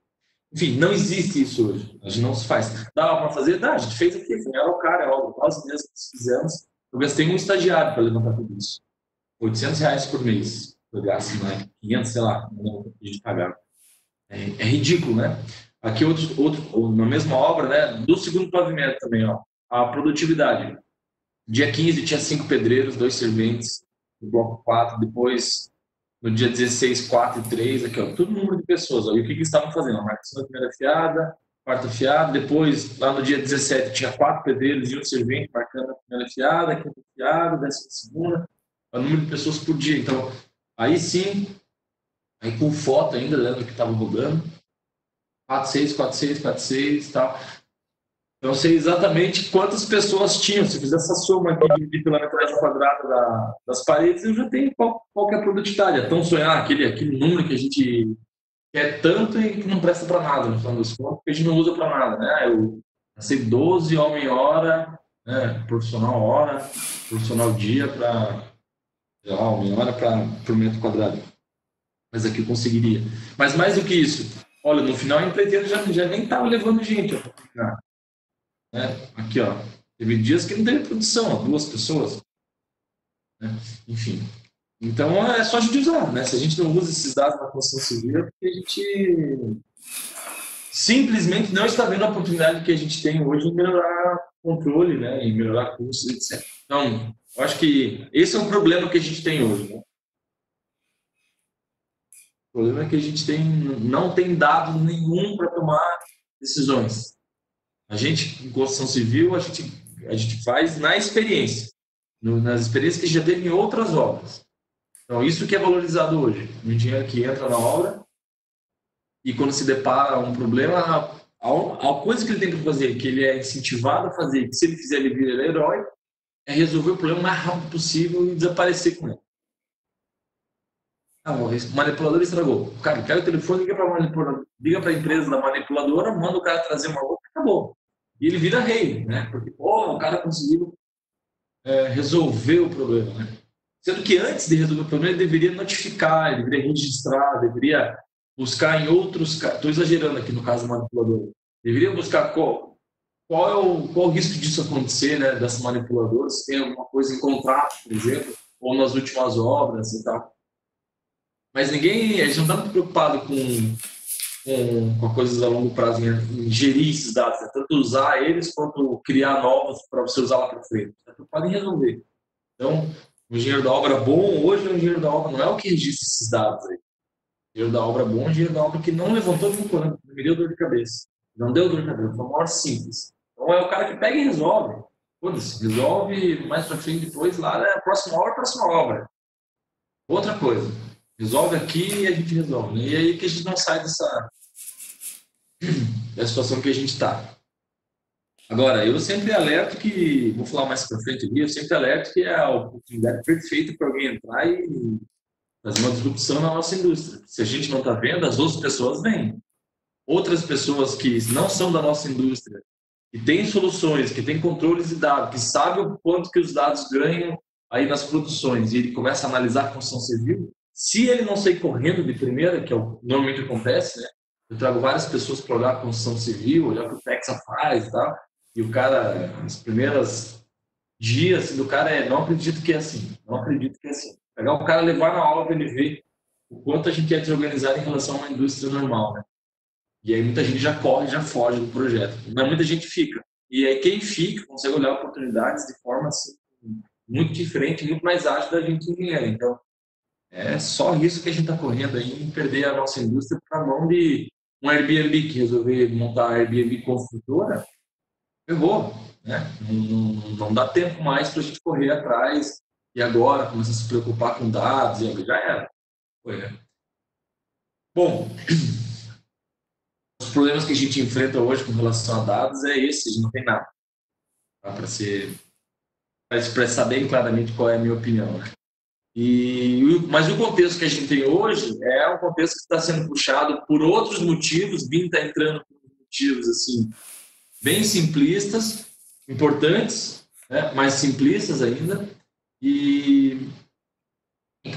Enfim, não existe isso hoje, a gente não se faz. Dá para fazer? Dá, a gente fez aqui, era o cara, é óbvio, nós mesmos fizemos. Eu gastei um estagiário para levantar tudo isso. R$800 por mês, eu gasto, né? 500, sei lá, não a gente pagava. É ridículo, né? Aqui na mesma obra, né? Do segundo pavimento também, ó. A produtividade. Dia 15 tinha 5 pedreiros, 2 serventes, no bloco 4. Depois, no dia 16, 4 e 3, aqui, ó. Tudo número de pessoas. Ó. E o que eles estavam fazendo? A marcação da primeira fiada, quarta fiada. Depois, lá no dia 17, tinha 4 pedreiros e 1 servente marcando a primeira fiada, quinta fiada, 12ª. O número de pessoas por dia. Então, aí sim... Aí com foto ainda, lembra que estava rodando. 4,6, 4,6, 4,6 e tal. Então, eu sei exatamente quantas pessoas tinham. Se eu fizer essa soma aqui de pela metragem quadrada das paredes, eu já tenho qual que é a produtividade. É tão sonhar aquele número que a gente quer tanto e que não presta para nada, no final das contas, porque a gente não usa para nada. Né? Eu sei 12 homem-hora, né? Profissional dia para homem-hora por metro quadrado. Mas aqui eu conseguiria. Mas mais do que isso, olha, no final o empreiteiro já nem estava levando gente. Né? Aqui, ó, teve dias que não teve produção, ó, 2 pessoas. Né? Enfim. Então é só a gente usar, né? Se a gente não usa esses dados na construção civil, é porque a gente simplesmente não está vendo a oportunidade que a gente tem hoje em melhorar o controle, né? Em melhorar custos, etc. Então, eu acho que esse é um problema que a gente tem hoje, né? O problema é que a gente não tem dado nenhum para tomar decisões. A gente, em construção civil, a gente faz na experiência, nas experiências que já teve em outras obras. Então, isso que é valorizado hoje. O engenheiro que entra na obra e quando se depara um problema, A coisa que ele tem que fazer, que ele é incentivado a fazer, que se ele fizer, ele vira herói, é resolver o problema o mais rápido possível e desaparecer com ele. O manipulador estragou. Cara, quero o telefone, liga para a empresa da manipuladora, manda o cara trazer uma outra, acabou. E ele vira rei, né? Porque, o cara conseguiu resolver o problema, né? Sendo que antes de resolver o problema, ele deveria notificar, ele deveria registrar, deveria buscar em outros... Estou exagerando aqui no caso do manipulador. Deveria buscar qual é o risco disso acontecer, né? Dessa manipuladora, se tem alguma coisa em contrato, por exemplo, ou nas últimas obras e tal. Mas a gente não está muito preocupado com coisas a longo prazo, em gerir esses dados, né? Tanto usar eles quanto criar novos para você usar lá para frente. Está preocupado em resolver. Então, o engenheiro da obra bom, hoje o engenheiro da obra não é o que registra esses dados aí. O engenheiro da obra bom é o engenheiro da obra que não levantou nenhum plano, não me deu dor de cabeça. Não deu dor de cabeça, foi uma hora simples. Então, é o cara que pega e resolve. Foda-se, resolve mais para frente, depois lá, né? Próxima obra. Outra coisa. Resolve aqui e a gente resolve. E aí que a gente não sai da situação que a gente está. Agora, eu sempre alerto que, vou falar mais para frente aqui, eu sempre alerto que é a oportunidade perfeita para alguém entrar e fazer uma disrupção na nossa indústria. Se a gente não está vendo, as outras pessoas vêm. Outras pessoas que não são da nossa indústria, que têm soluções, que têm controles de dados, que sabem o quanto que os dados ganham aí nas produções, e ele começa a analisar a construção civil, se ele não sair correndo de primeira, que é o que normalmente acontece, né? Eu trago várias pessoas para olhar a construção civil, olhar o que o Texa faz e tal, e o cara, nos primeiros dias do cara não acredito que é assim, não acredito que é assim. Pegar o cara, levar na aula para ele ver o quanto a gente é desorganizado em relação a uma indústria normal, né? E aí muita gente já corre, já foge do projeto, mas muita gente fica. E aí quem fica consegue olhar oportunidades de forma assim, muito diferente, muito mais ágil da gente engenheiro. Então, é só isso que a gente está correndo aí, em perder a nossa indústria para a mão de um Airbnb que resolver montar a Airbnb construtora, ferrou, né? Não dá tempo mais para a gente correr atrás e agora começar a se preocupar com dados, e já era. Foi, né? Bom, os problemas que a gente enfrenta hoje com relação a dados é esse, a gente não tem nada para expressar bem claramente qual é a minha opinião, né? Mas o contexto que a gente tem hoje é um contexto que está sendo puxado por outros motivos. BIM está entrando por motivos assim, bem simplistas, importantes, né? Mais simplistas ainda. E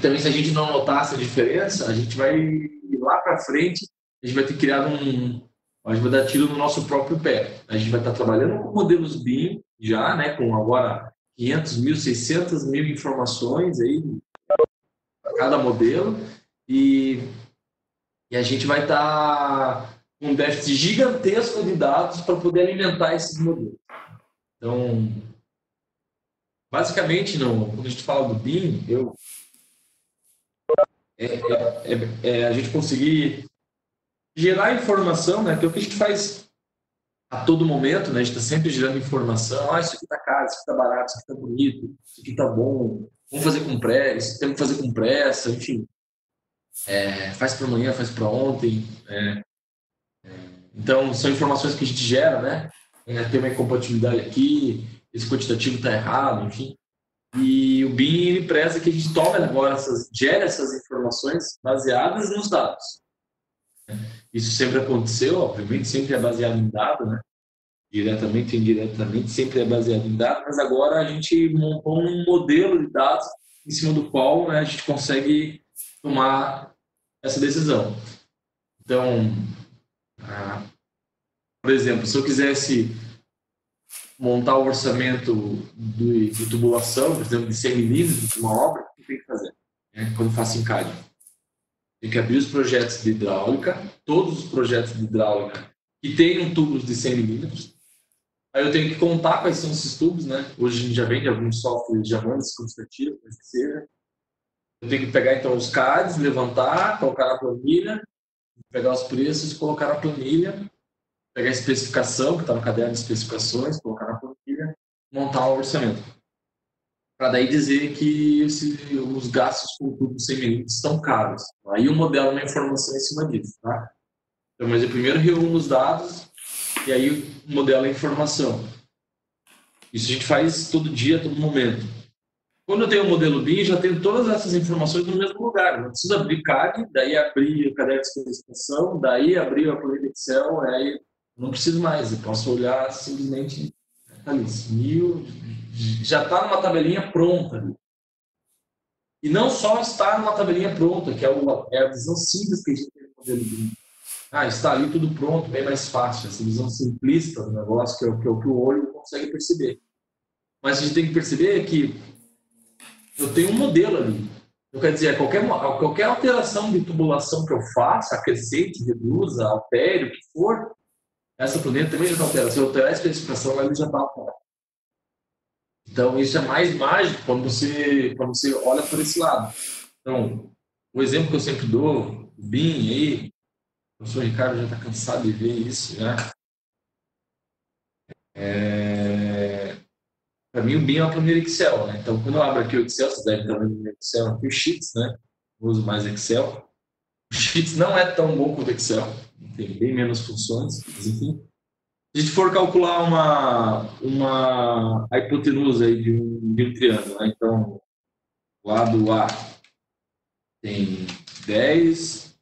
também, se a gente não notar essa diferença, a gente vai ir lá para frente, a gente vai ter criado a gente vai dar tiro no nosso próprio pé. A gente vai estar trabalhando com modelos BIM já, né? Com agora 500 mil, 600 mil informações aí para cada modelo, e a gente vai estar com um déficit gigantesco de dados para poder alimentar esses modelos. Então, basicamente, quando a gente fala do BIM, a gente conseguir gerar informação, né? Que é o que a gente faz a todo momento, né? A gente está sempre gerando informação. Isso aqui está caro, isso aqui está barato, isso aqui está bonito, isso aqui está bom. Vamos fazer com pressa, temos que fazer com pressa, enfim. Faz para amanhã, faz para ontem. Então, são informações que a gente gera, né? Tem uma incompatibilidade aqui, esse quantitativo está errado, enfim. E o BIM, ele preza que a gente tome agora, gere essas informações baseadas nos dados. Isso sempre aconteceu, obviamente, sempre é baseado em dado, né? Diretamente ou indiretamente, sempre é baseado em dados, mas agora a gente montou um modelo de dados em cima do qual, né, a gente consegue tomar essa decisão. Então, por exemplo, se eu quisesse montar o orçamento de tubulação, por exemplo, de 100 milímetros de uma obra, o que tem que fazer? Quando faço em CAD. Tem que abrir os projetos de hidráulica, todos os projetos de hidráulica que tenham tubos de 100 milímetros. Aí eu tenho que contar quais são esses tubos, né? Hoje a gente já vende alguns softwares, já manda esse quantitativo, mas que seja. Eu tenho que pegar, então, os CADs, levantar, colocar na planilha, pegar os preços, colocar na planilha, pegar a especificação, que está no caderno de especificações, colocar na planilha, montar um orçamento. Para daí dizer que os gastos com tubo 100 milímetros estão caros. Aí o modelo é uma informação em cima disso, tá? Então, mas eu primeiro reúno os dados, e aí modela a informação. Isso a gente faz todo dia, todo momento. Quando eu tenho o modelo BIM, já tenho todas essas informações no mesmo lugar. Não preciso abrir CAD, daí abrir o caderno de especificação, daí abrir a planilha Excel, aí não preciso mais. Eu posso olhar simplesmente ali, já está numa tabelinha pronta ali. E não só está numa tabelinha pronta, que é a visão simples que a gente tem do modelo BIM. Está ali tudo pronto, bem mais fácil. Essa visão simplista do negócio, que é o que o olho consegue perceber. Mas a gente tem que perceber que eu tenho um modelo ali. Então, quer dizer, qualquer alteração de tubulação que eu faça, acrescente, reduza, altere, o que for, essa planilha também já está alterada. Se eu alterar a especificação, ela já está alterada. Então, isso é mais mágico quando você olha por esse lado. Então, o exemplo que eu sempre dou, o BIM aí, o professor Ricardo já está cansado de ver isso, né? Para mim, o BIM é uma planilha Excel, né? Então, quando eu abro aqui o Excel, você deve estar vendo o Excel aqui, o Sheets, né? Eu uso mais Excel. O Sheets não é tão bom quanto o Excel, tem bem menos funções, mas enfim. Se a gente for calcular a hipotenusa aí de um triângulo, né? Então, o lado A tem 10,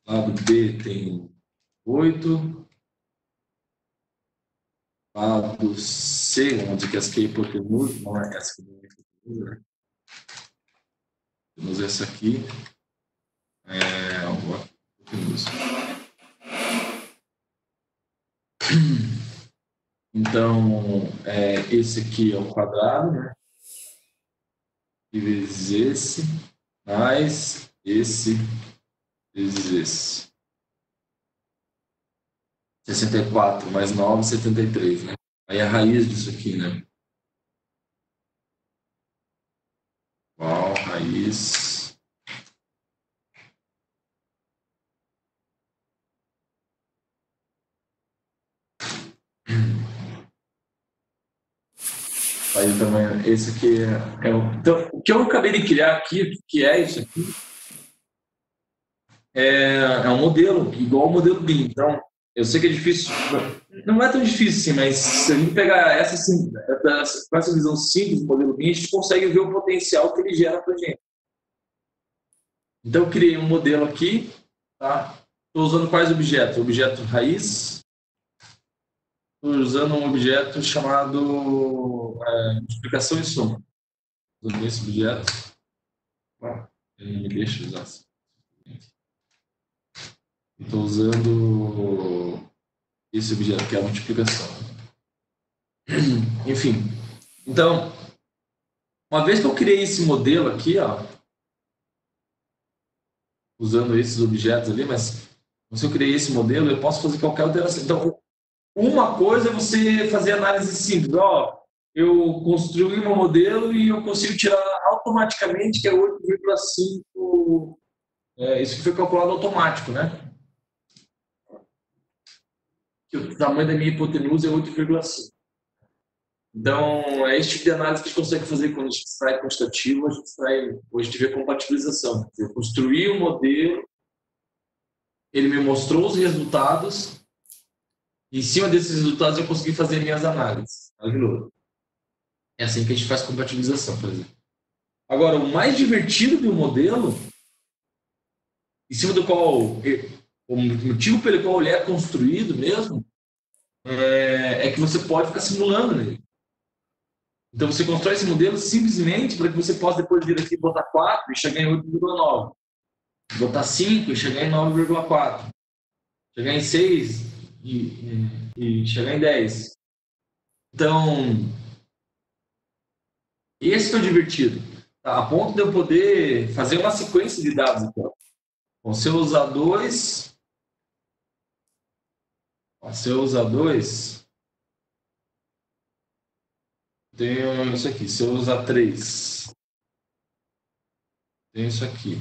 lado B tem 8, lado C, vamos dizer que essa aqui é a hipotenusa, não é essa aqui, é a hipotenusa, né? Temos essa aqui, a hipotenusa. Então, esse aqui é o quadrado, né? E vezes esse, mais esse, vezes esse. 64 mais 9, 73, né? Aí a raiz disso aqui, né? Qual raiz? Aí o tamanho, esse aqui então, o que eu acabei de criar aqui, o que é isso aqui? É um modelo, igual ao modelo BIM. Então, eu sei que é difícil, não é tão difícil assim, mas se a gente pegar com essa visão simples do modelo BIM, a gente consegue ver o potencial que ele gera para a gente. Então, eu criei um modelo aqui, tá? Estou usando quais objetos? Objeto raiz. Estou usando um objeto chamado multiplicação e soma. Usando esse objeto. Ele não me deixa usar assim. Estou usando esse objeto, que é a multiplicação. Enfim. Então, uma vez que eu criei esse modelo aqui, ó, usando esses objetos ali, mas se eu criei esse modelo, eu posso fazer qualquer alteração. Então, uma coisa é você fazer análise simples. Eu construí um modelo e eu consigo tirar automaticamente que é 8,5. Isso que foi calculado automático, né? Que o tamanho da minha hipotenusa é 8,5. Então, é esse tipo de análise que a gente consegue fazer quando a gente extrai quantitativo, a gente vê compatibilização. Eu construí um modelo, ele me mostrou os resultados, e em cima desses resultados eu consegui fazer minhas análises. É assim que a gente faz compatibilização, por exemplo. Agora, o mais divertido do modelo, em cima do qual, o motivo pelo qual ele é construído mesmo, é que você pode ficar simulando nele. Então, você constrói esse modelo simplesmente para que você possa depois vir aqui botar 4 e chegar em 8,9. Botar 5 e chegar em 9,4. Chegar em 6 e chegar em 10. Então, esse que é o divertido. Tá? A ponto de eu poder fazer uma sequência de dados. Então. Se eu usar 2... Se eu usar 2... Tenho isso aqui. Se eu usar 3... Tenho isso aqui.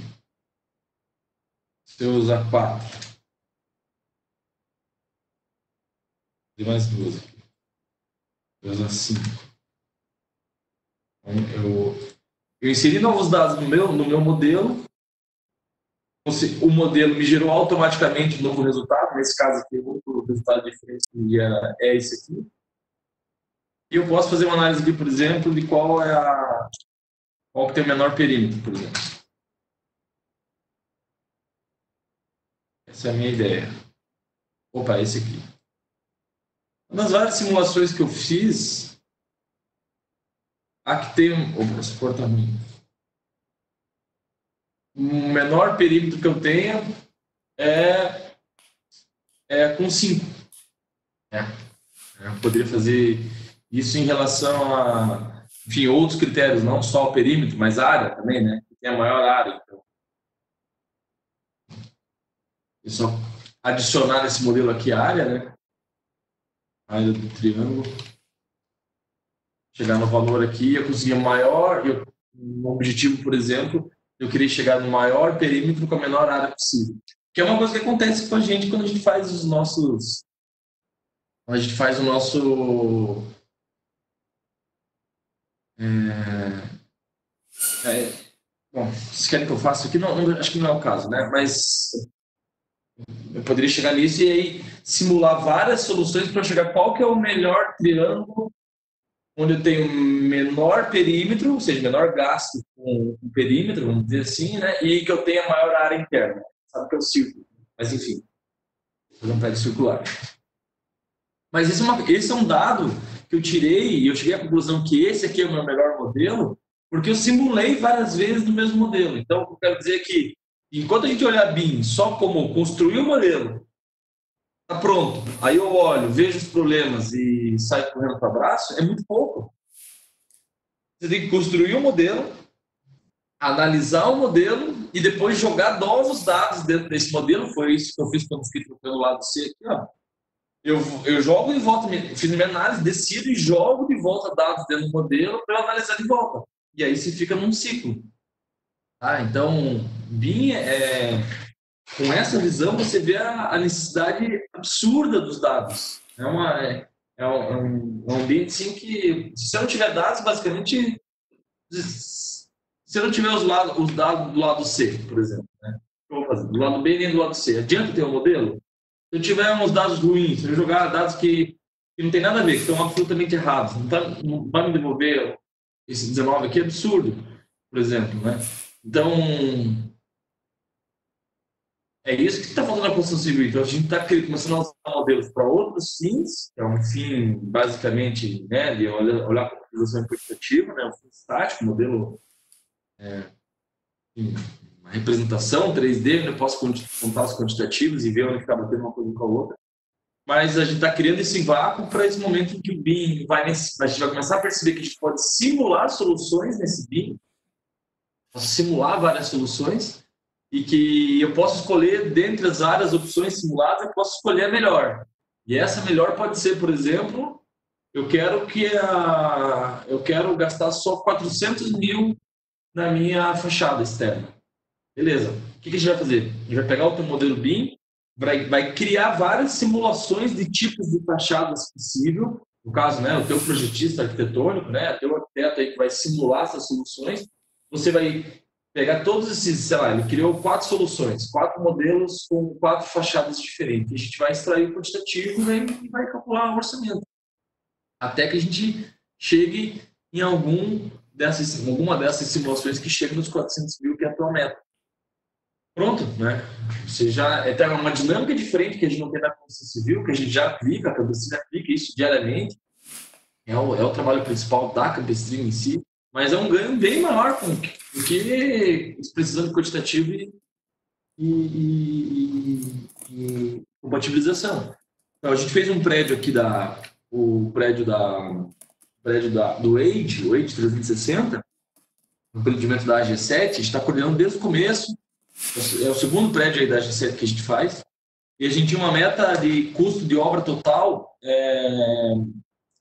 Se eu usar 4... Tem mais 2 aqui. Se eu usar 5... Eu inseri novos dados no meu modelo o modelo me gerou automaticamente um novo resultado, nesse caso aqui, o outro resultado diferente é esse aqui. E eu posso fazer uma análise aqui, por exemplo, de qual que tem o menor perímetro, por exemplo. Essa é a minha ideia. Opa, esse aqui. Nas várias simulações que eu fiz, aqui tem esse cor tá ruim. O menor perímetro que eu tenho é com 5. Eu poderia fazer isso em relação a, enfim, outros critérios, não só o perímetro, mas a área também, né? Tem a maior área. Então, é só adicionar nesse modelo aqui a área, né? A área do triângulo. Chegar no valor aqui, eu conseguia maior, no objetivo, por exemplo, eu queria chegar no maior perímetro com a menor área possível. Que é uma coisa que acontece com a gente quando a gente faz o nosso... bom, vocês querem que eu faça aqui? Não, acho que não é o caso, né? Mas eu poderia chegar nisso e aí simular várias soluções para chegar qual que é o melhor triângulo onde eu tenho menor perímetro, ou seja, menor gasto com o perímetro, vamos dizer assim, né? E que eu tenha maior área interna. Sabe que é o círculo. Mas, enfim, fazer um prédio circular. Mas esse é um dado que eu tirei e eu cheguei à conclusão que esse aqui é o meu melhor modelo porque eu simulei várias vezes no mesmo modelo. Então, eu quero dizer que, enquanto a gente olhar BIM só como construir o modelo, tá pronto, aí eu olho, vejo os problemas e saio correndo para o abraço, é muito pouco. Você tem que construir um modelo, analisar o modelo e depois jogar novos dados dentro desse modelo. Foi isso que eu fiz quando fiquei trocando o lado C aqui, ó. Eu jogo de volta, fiz minha análise, decido e jogo de volta dados dentro do modelo para analisar de volta. E aí você fica num ciclo. Então, BIM com essa visão, você vê a necessidade absurda dos dados. É um ambiente assim, que, se você não tiver dados, basicamente, se você não tiver os dados do lado C, por exemplo, né? Do lado B nem do lado C, adianta ter um modelo? Se eu tiver uns dados ruins, se eu jogar dados que não tem nada a ver, que estão absolutamente errados, não vai me devolver esse 19 aqui, é absurdo, por exemplo, né? Então, é isso que está faltando na construção civil. Então, a gente está começando a usar modelos para outros fins, que é um fim, basicamente, né, de olhar para a utilização quantitativa, né, um fim estático, modelo, uma representação 3D, eu posso contar os quantitativos e ver onde está batendo uma coisa com a outra. Mas a gente está criando esse vácuo para esse momento em que o BIM a gente vai começar a perceber que a gente pode simular soluções nesse BIM, posso simular várias soluções, e que eu posso escolher, dentre as várias opções simuladas, eu posso escolher a melhor. E essa melhor pode ser, por exemplo, eu quero gastar só 400 mil na minha fachada externa. Beleza. O que a gente vai fazer? A gente vai pegar o teu modelo BIM, vai criar várias simulações de tipos de fachadas possível. No caso, né, o teu projetista arquitetônico, né, o teu arquiteto aí que vai simular essas soluções, você vai pegar todos esses, sei lá, ele criou 4 soluções, 4 modelos com 4 fachadas diferentes. A gente vai extrair o quantitativo e vai calcular o orçamento. Até que a gente chegue em alguma dessas simulações que chega nos 400 mil, que é a tua meta. Pronto, né? Você já é uma dinâmica diferente que a gente não tem na construção civil, que a gente já aplica, a Campestrinha aplica isso diariamente. É o trabalho principal da Campestrinha em si. Mas é um ganho bem maior do que precisando de quantitativo e compatibilização. Então, a gente fez um prédio aqui, o prédio do Age, o Age 360, no empreendimento da AG7, a gente está coordenando desde o começo, é o segundo prédio aí da AG7 que a gente faz, e a gente tinha uma meta de custo de obra total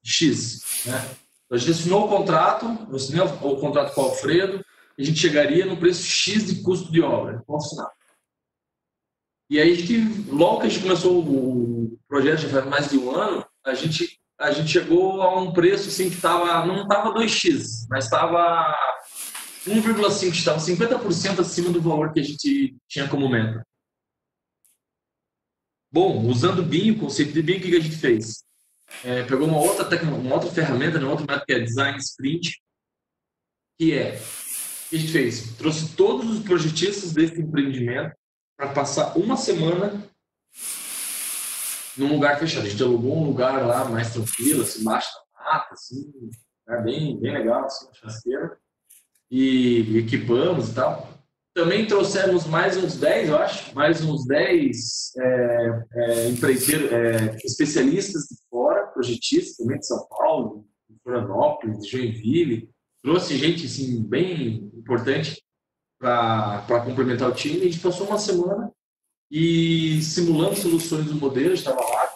X, né? A gente assinou o contrato, eu assinei o contrato com o Alfredo, e a gente chegaria no preço X de custo de obra. Vamos assinar. E aí, logo que a gente começou o projeto, já faz mais de um ano, a gente chegou a um preço assim, que não estava 2x, mas estava 1,5 estava 50% acima do valor que a gente tinha como meta. Bom, usando o BIM, o conceito de BIM, o que a gente fez? Pegou uma outra ferramenta, um outro método que é Design Sprint, que é, o que a gente fez? Trouxe todos os projetistas desse empreendimento para passar uma semana num lugar fechado. A gente alugou um lugar lá mais tranquilo, assim, embaixo da mata, assim, bem legal, assim, uma churrasqueira, e equipamos e tal. Também trouxemos mais uns 10, eu acho, mais uns 10 empreiteiros, especialistas de fora, projetistas também de São Paulo, de Florianópolis, de Joinville. Trouxe gente assim, bem importante para complementar o time. A gente passou uma semana e simulando soluções do modelo, a gente estava lá,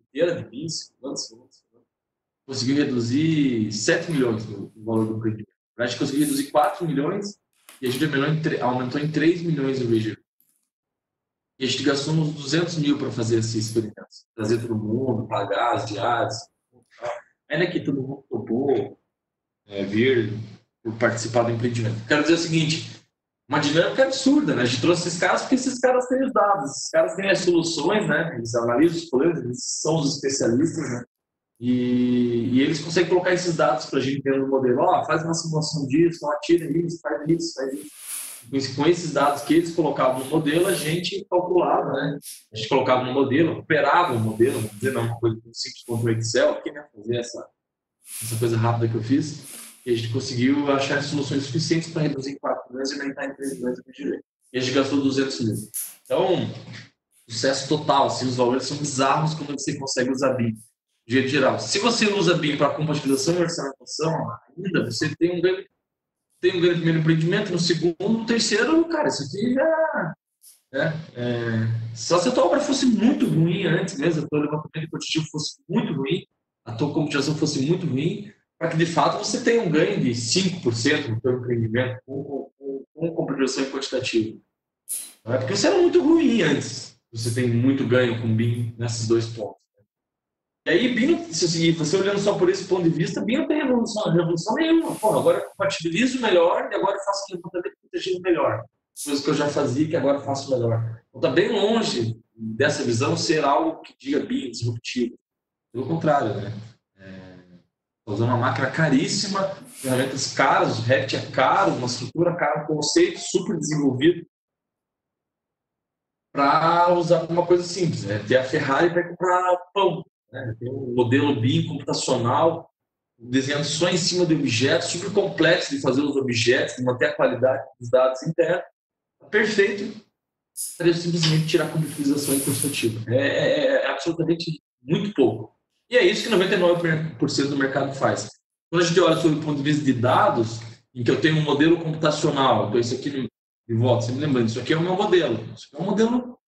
inteira de BIM, simulando. Conseguiu reduzir 7 milhões no valor do empreendimento. A gente conseguiu reduzir 4 milhões e a gente aumentou em 3 milhões o VGV. E a gente gastou uns 200 mil para fazer esse experimento. Trazer todo mundo, pagar as diárias. Ainda que todo mundo topou vir por participar do empreendimento. Quero dizer o seguinte, uma dinâmica absurda, né? A gente trouxe esses caras porque esses caras têm os dados, esses caras têm as soluções, né? Eles analisam os problemas, eles são os especialistas, né? E eles conseguem colocar esses dados para a gente dentro do modelo. Faz uma simulação disso, atira isso, faz isso, faz isso. Com esses dados que eles colocavam no modelo, a gente calculava, né? A gente colocava no modelo, operava o modelo, vamos dizer, não uma coisa tão simples quanto o Excel, aqui, né? Fazer essa coisa rápida que eu fiz. E a gente conseguiu achar soluções suficientes para reduzir em 4 milhões e aumentar em 3 milhões de VGV. E a gente gastou 200 mil. Então, sucesso total. Assim, os valores são bizarros quando você consegue usar BIM. De jeito geral. Se você usa BIM para compatibilização e orçamentação, ainda você tem um ganho no primeiro empreendimento, no segundo, no terceiro, cara, isso aqui já... Só se a tua obra fosse muito ruim antes mesmo, a tua levantamento quantitativo fosse muito ruim, a tua compatibilização fosse muito ruim, para que de fato você tenha um ganho de 5% no teu empreendimento com compatibilização quantitativa. Não é porque você era muito ruim antes, você tem muito ganho com BIM nesses dois pontos. E aí, BIM, se você olhando só por esse ponto de vista, BIM não tem revolução nenhuma. Pô, agora eu compatibilizo melhor e agora eu faço o levantamento protegido melhor. Coisas que eu já fazia que agora eu faço melhor. Então, está bem longe dessa visão ser algo que diga BIM, disruptivo. Pelo contrário, né? Estou usando uma máquina caríssima, ferramentas caras, o Revit é caro, uma estrutura cara, um conceito super desenvolvido para usar uma coisa simples, né? Ter a Ferrari para comprar pão. Tem um modelo BIM computacional, desenhando só em cima de objetos, super complexo de fazer os objetos, de manter a qualidade dos dados internos. Perfeito, para eu simplesmente tirar a computabilização e quantitativa. É absolutamente muito pouco. E é isso que 99% do mercado faz. Quando a gente olha sobre o ponto de vista de dados, em que eu tenho um modelo computacional, então isso aqui, de volta, você me lembrando, isso aqui é o meu modelo. Isso aqui é um modelo,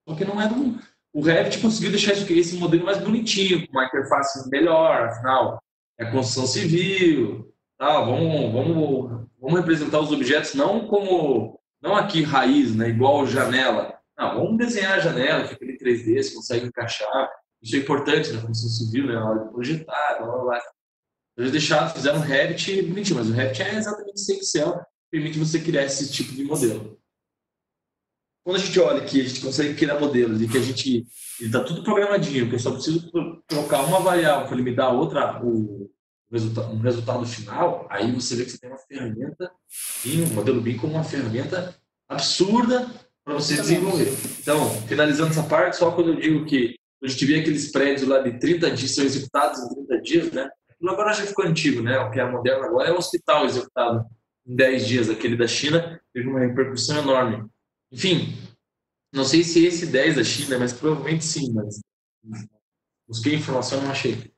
só que não é do... O Revit conseguiu deixar esse modelo mais bonitinho, com uma interface melhor, afinal, é construção civil, tá? Vamos representar os objetos não aqui raiz, né? Igual janela. Não, vamos desenhar a janela, fica ali 3D, você consegue encaixar. Isso é importante na construção civil, né? Na hora de projetar, blá, blá, blá. Eles fizeram um Revit bonitinho, mas o Revit é exatamente esse Excel, permite você criar esse tipo de modelo. Quando a gente olha que a gente consegue criar modelos e que ele está tudo programadinho, que eu só preciso trocar uma variável para limitar a outra, um resultado final, aí você vê que você tem uma ferramenta, um modelo BIM como uma ferramenta absurda para você desenvolver. Então, finalizando essa parte, só quando eu digo que a gente vê aqueles prédios lá de 30 dias, são executados em 30 dias, né? Aquilo agora já ficou antigo, né? O que é moderno agora é o hospital executado em 10 dias. Aquele da China teve uma repercussão enorme. Enfim, não sei se esse 10 da China, mas provavelmente sim, mas busquei informação e não achei.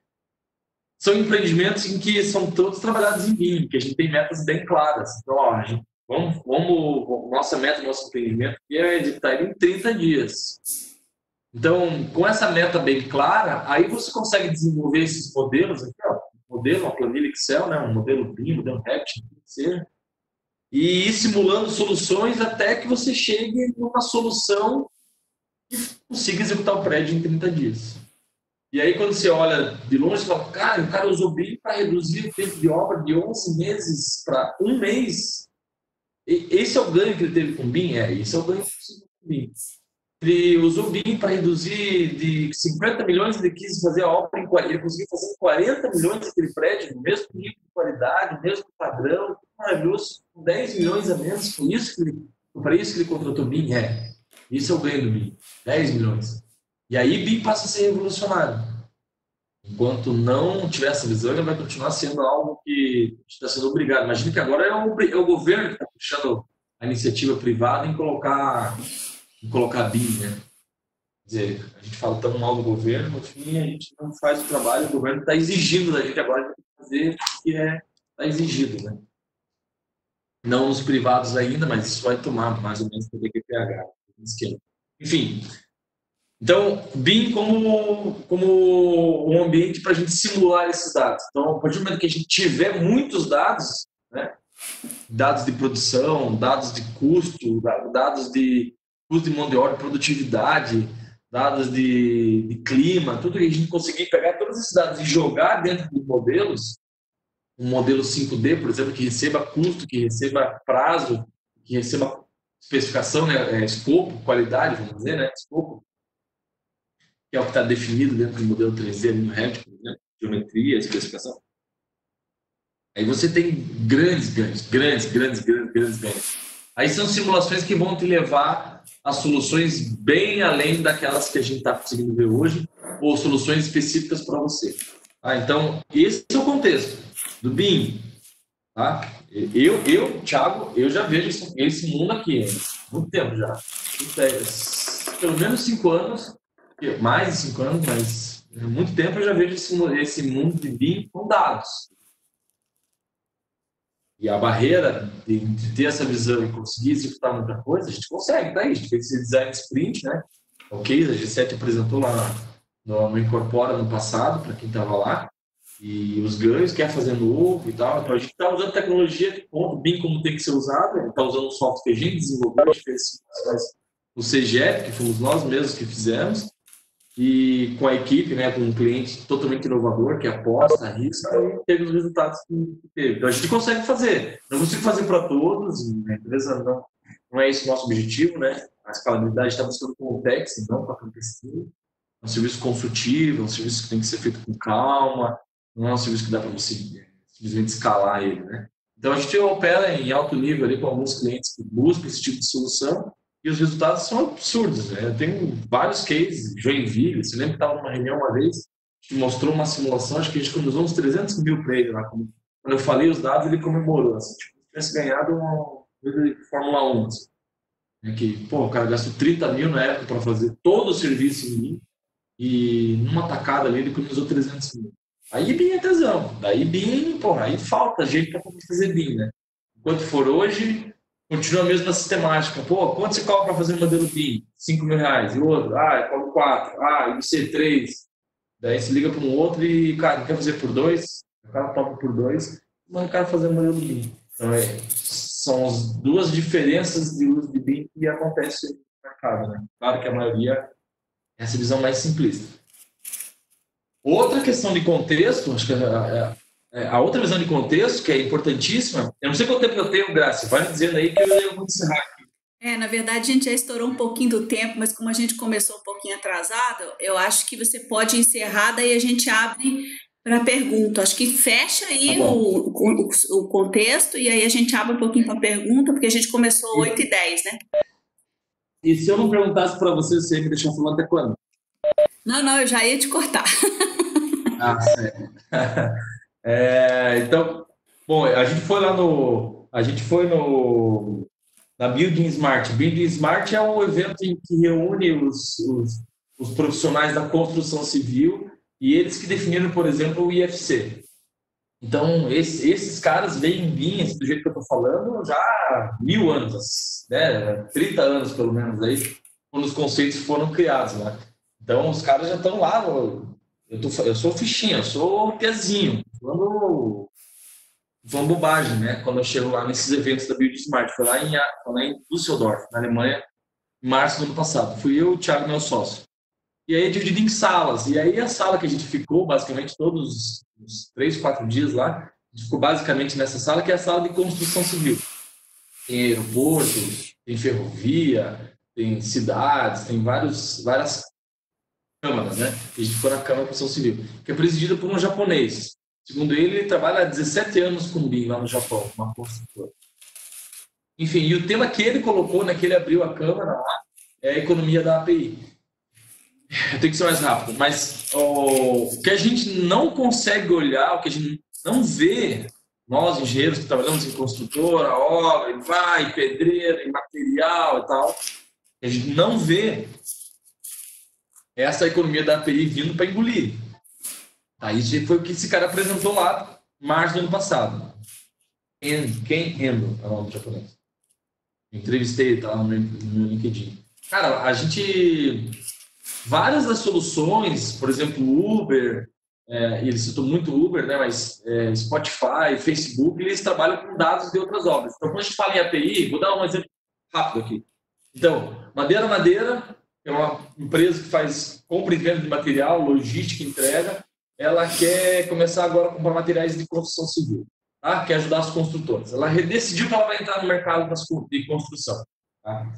São empreendimentos em que são todos trabalhados em BIM, que a gente tem metas bem claras. Então, nossa meta, nosso empreendimento é executar ele em 30 dias. Então, com essa meta bem clara, aí você consegue desenvolver esses modelos, aqui, uma planilha Excel, né, um modelo BIM, um modelo Revit, e ir simulando soluções até que você chegue numa solução que consiga executar o prédio em 30 dias. E aí, quando você olha de longe, você fala, cara, o cara usou BIM para reduzir o tempo de obra de 11 meses para um mês. Esse é o ganho que ele teve com o BIM? Esse é o ganho possível com o BIM. Ele usou o BIM para reduzir de 50 milhões, ele quis fazer a obra ele conseguiu fazer em 40 milhões aquele prédio, no mesmo nível de qualidade, no mesmo padrão, maravilhoso, com 10 milhões a menos, para isso que ele contratou o BIM. Isso é o ganho do BIM, 10 milhões. E aí BIM passa a ser revolucionário. Enquanto não tiver essa visão, ele vai continuar sendo algo que está sendo obrigado. Imagina que agora é o governo que está puxando a iniciativa privada em colocar BIM, né? Quer dizer, a gente fala tão mal do governo, no fim a gente não faz o trabalho, o governo está exigindo da gente agora fazer o que está exigido, né? Não nos privados ainda, mas isso vai tomar mais ou menos o PQPH. Enfim, então, BIM como um ambiente para a gente simular esses dados. Então, a partir do momento que a gente tiver muitos dados, né, dados de produção, dados de custo, dados de custo de mão de obra, produtividade, dados de clima, tudo que a gente conseguir pegar todos esses dados e jogar dentro de modelos, um modelo 5D, por exemplo, que receba custo, que receba prazo, que receba especificação, né, escopo, qualidade, vamos dizer, né, escopo, que é o que está definido dentro do modelo 3D, no Revit, né? Geometria, especificação. Aí você tem grandes ganhos. Aí são simulações que vão te levar a soluções bem além daquelas que a gente está conseguindo ver hoje, ou soluções específicas para você. Então, esse é o contexto do BIM. Tá? Thiago, eu já vejo esse mundo aqui, há muito tempo já. Pelo menos 5 anos, mais de 5 anos, mas há muito tempo eu já vejo esse mundo de BIM com dados. E a barreira de ter essa visão e conseguir executar muita coisa, a gente consegue, tá aí. A gente fez esse design sprint, né? Ok, a G7 apresentou lá no Incorpora no passado, para quem estava lá, e os ganhos, quer fazer novo e tal. Então a gente está usando tecnologia que conta o BIM como tem que ser usado, a gente está usando o software que a gente desenvolveu, a gente fez o CGEP, que fomos nós mesmos que fizemos, e com a equipe, né, com um cliente totalmente inovador, que aposta, arrisca e teve os resultados que teve. Então a gente consegue fazer. Não consigo fazer para todos, a empresa não é esse o nosso objetivo, né? A escalabilidade está buscando com o TEX, não com a Campesina. É um serviço consultivo, é um serviço que tem que ser feito com calma, não é um serviço que dá para você simplesmente escalar ele, né? Então a gente opera em alto nível ali com alguns clientes que buscam esse tipo de solução, e os resultados são absurdos, né? Eu tenho vários cases, Joinville, você lembra que estava numa reunião uma vez, que mostrou uma simulação, acho que a gente usou uns 300 mil para ele lá. Quando eu falei os dados, ele comemorou, assim, tipo, tivesse ganhado uma corrida de Fórmula 1. Assim, né? Que, pô, o cara gastou 30 mil na época para fazer todo o serviço em mim, e numa tacada ali ele economizou 300 mil. Aí BIM é tesão, daí BIM, porra, aí falta gente para fazer BIM, né? Enquanto for hoje, continua a mesma sistemática. Pô, quanto você cobra para fazer um modelo BIM? 5 mil reais. E o outro? Eu cobro 4. E você 3. Daí você liga para um outro e, cara, quer fazer por 2? O cara topa por 2, mas o cara fazer um modelo BIM. Então, são as duas diferenças de uso de BIM que acontecem no mercado, né? Claro que a maioria é essa visão mais simplista. Outra questão de contexto, acho que a outra visão de contexto, que é importantíssima, eu não sei quanto tempo eu tenho, Graça, vai me dizendo aí que eu vou encerrar aqui. Na verdade, a gente já estourou um pouquinho do tempo, mas como a gente começou um pouquinho atrasado, eu acho que você pode encerrar, daí a gente abre para pergunta. Acho que fecha aí o contexto e aí a gente abre um pouquinho para pergunta, porque a gente começou 8h10, né? E se eu não perguntasse para você ia me deixar falando até quando? Não, eu já ia te cortar. Certo. Então, bom, a gente foi na Building Smart. Building Smart é um evento em que reúne os profissionais da construção civil e eles que definiram, por exemplo, o IFC. Então, esses caras veem BIM, do jeito que eu estou falando, já há 1000 anos, né? 30 anos, pelo menos, aí, quando os conceitos foram criados, né? Então, os caras já estão lá. Eu sou fichinha, eu sou pezinho, falando bobagem, né? Quando eu chego lá nesses eventos da Build Smart, foi lá em Düsseldorf, na Alemanha, em março do ano passado. Fui eu, o Thiago, meu sócio. E aí é dividido em salas. E aí a sala que a gente ficou, basicamente, todos os 3, 4 dias lá, a gente ficou basicamente nessa sala, que é a sala de construção civil. Tem aeroporto, tem ferrovia, tem cidades, tem várias câmaras, né? E a gente ficou na Câmara de Construção Civil, que é presidida por um japonês. Segundo ele trabalha há 17 anos com BIM lá no Japão, uma construtora. Enfim, e o tema que ele colocou, né, que ele abriu a Câmara lá, é a economia da API. Eu tenho que ser mais rápido, mas o que a gente não consegue olhar, o que a gente não vê, nós engenheiros que trabalhamos em construtora, obra, em pedreira, em material e tal, a gente não vê essa economia da API vindo para engolir. Aí foi o que esse cara apresentou lá em março do ano passado. Ken Endo é o nome do japonês. Entrevistei, tá lá no meu LinkedIn. Cara, a gente... Várias das soluções, por exemplo, Uber, ele citou muito Uber, né, mas Spotify, Facebook, eles trabalham com dados de outras obras. Então, quando a gente fala em API, vou dar um exemplo rápido aqui. Então, Madeira é uma empresa que faz compra e venda de material, logística, entrega. Ela quer começar agora a comprar materiais de construção civil, tá? Quer ajudar as construtoras. Ela decidiu que ela vai entrar no mercado de construção. Tá?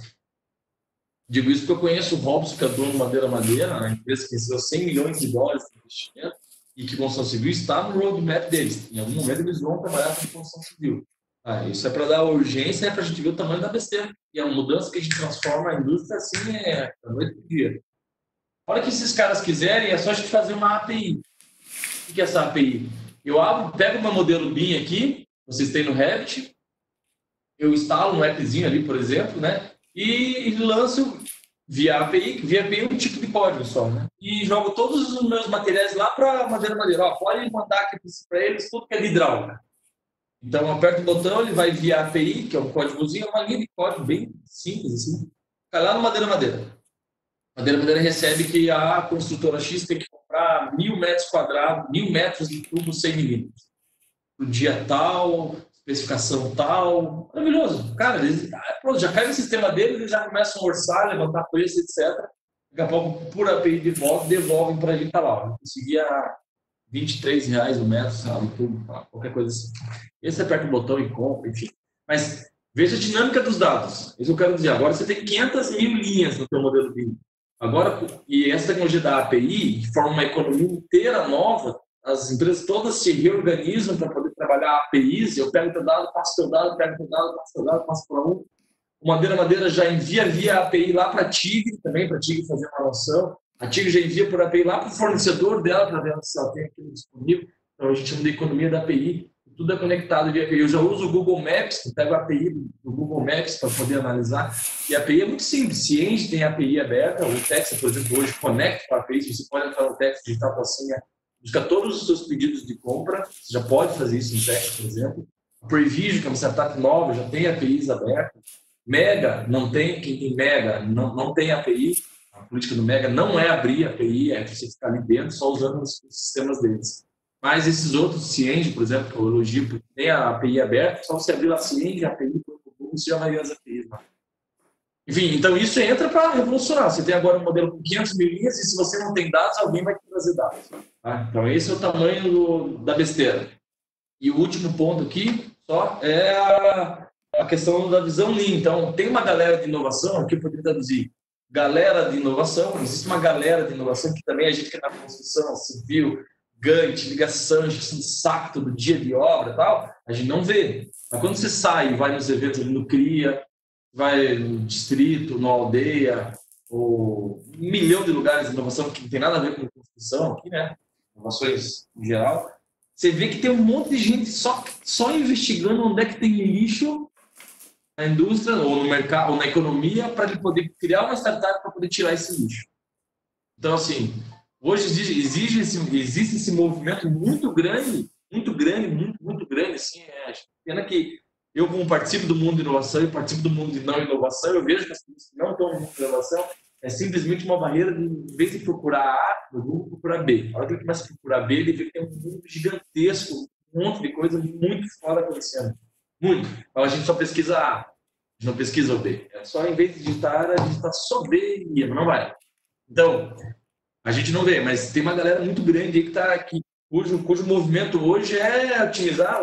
Digo isso porque eu conheço o Robson, que é dono do Madeira, uma empresa que recebeu 100 milhões de dólares de investimento e que construção civil está no roadmap deles. Em algum momento eles vão trabalhar com construção civil. Isso é para dar urgência, para a gente ver o tamanho da besteira. E é uma mudança que a gente transforma a indústria assim, da noite para o dia. A hora que esses caras quiserem, é só a gente fazer uma API. O que é essa API? Eu pego o meu modelo BIM aqui, vocês têm no Revit, eu instalo um appzinho ali, por exemplo, né? E lanço via API é um tipo de código só, né? E jogo todos os meus materiais lá para Madeira. Ó, pode mandar aqui para eles tudo que é de hidráulica. Então, aperta o botão, ele vai via API, que é um códigozinho, uma linha de código bem simples, assim. Cai lá no Madeira. Madeira recebe que a construtora X tem que comprar 1.000 metros quadrados, 1.000 metros de tubo 100 milímetros. No dia tal, especificação tal. Maravilhoso. Cara, eles, pronto, já cai no sistema deles, eles já começam a orçar, levantar preço, etc. Daqui a pouco, por API de volta, devolvem para a gente, tá lá. Eu conseguia R$23 o metro, sabe? Tudo, qualquer coisa assim. Esse você aperta o botão e compra, enfim. Mas veja a dinâmica dos dados. Isso eu quero dizer. Agora você tem 500 mil linhas no teu modelo BIM. Agora, e essa tecnologia da API, que forma uma economia inteira nova, as empresas todas se reorganizam para poder trabalhar APIs. Eu pego teu dado, passo teu dado, pego teu dado, passo teu dado, passo para um. O Madeira já envia via API lá para a TIG, também para a TIG fazer uma noção. A TIG já envia por API lá para o fornecedor dela, para ver se ela tem aquilo disponível. Então, a gente chama de economia da API. Tudo é conectado via API. Eu já uso o Google Maps, eu pego a API do Google Maps para poder analisar. E a API é muito simples. Cienge tem API aberta. O Texa, por exemplo, hoje conecta com a API. Você pode entrar no Texa, digitar a senha, buscar todos os seus pedidos de compra. Você já pode fazer isso no Texa, por exemplo. A Prevision, que é uma startup nova, já tem APIs abertas. Mega, não tem. Quem tem Mega não tem API. A política do Mega não é abrir API, é você ficar ali dentro só usando os sistemas deles. Mas esses outros, Cienge, por exemplo, que eu elogio, porque tem a API aberta, só você abrir a Cienge, a API, você já vai ver as APIs lá. Enfim, então isso entra para revolucionar. Você tem agora um modelo com 500 mil linhas e se você não tem dados, alguém vai te trazer dados. Tá? Então esse é o tamanho da besteira. E o último ponto aqui só é a questão da visão Lean. Então tem uma galera de inovação, aqui eu poderia traduzir, galera de inovação, existe uma galera de inovação que também a gente que está na construção civil, Gantt, ligação, gestão de saco do dia de obra e tal, a gente não vê. Mas quando você sai e vai nos eventos ali no CRIA, vai no distrito, na aldeia, ou 1 milhão de lugares de inovação que não tem nada a ver com construção aqui, né? Inovações em geral, você vê que tem um monte de gente só investigando onde é que tem lixo na indústria, ou no mercado, ou na economia, para ele poder criar uma startup para poder tirar esse lixo. Então, assim, hoje existe esse movimento muito grande, assim, pena que eu, como participo do mundo de inovação e participo do mundo de não inovação, eu vejo que as pessoas que não estão no mundo de inovação é simplesmente uma barreira de, em vez de procurar A, eu vou procurar B. A hora que ele começa a procurar B, ele vê que tem um mundo gigantesco, um monte de coisa muito fora acontecendo. Muito. Então, a gente só pesquisa A, a gente não pesquisa o B. É só, em vez de digitar, a gente digitar só B e I, mas não vai. Então, A gente não vê, mas tem uma galera muito grande aí que tá aqui, cujo movimento hoje é otimizar,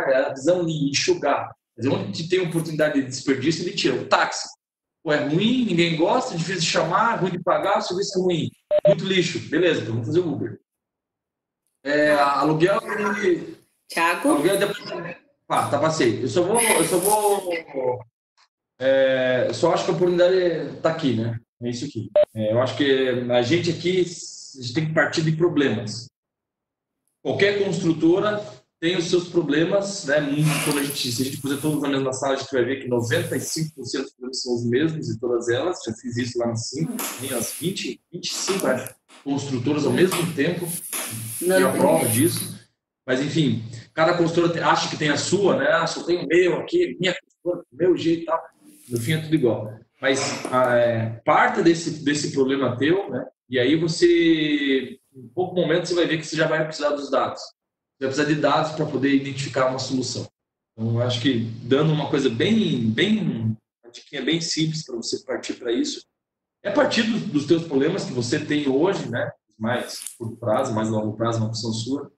é a visão de enxugar. Mas onde tem oportunidade de desperdício, ele tira. O táxi. Pô, é ruim, ninguém gosta, difícil de chamar, ruim de pagar, o serviço é ruim. Muito lixo. Beleza, então vamos fazer o Uber. Aluguel de... Thiago? Aluguel de... Tá, passei. Eu só acho que a oportunidade está aqui, né? É isso aqui. Eu acho que a gente aqui, a gente tem que partir de problemas. Qualquer construtora tem os seus problemas, né? Se a gente puser todos na mesma sala, a gente vai ver que 95% dos problemas são os mesmos em todas elas. Já fiz isso lá nas 5, as 25 acho, construtoras ao mesmo tempo. E a prova disso. Mas, enfim, cada construtora acha que tem a sua, né? Só tem o meu aqui, minha construtora, meu jeito e tal. No fim é tudo igual. Mas parta desse problema teu, né? E aí você, em pouco momento, você vai ver que você já vai precisar dos dados. Você vai precisar de dados para poder identificar uma solução. Então, eu acho que dando uma coisa uma diquinha bem simples para você partir para isso, é partir dos teus problemas que você tem hoje, né? Mais curto prazo, mais longo prazo, uma opção sua.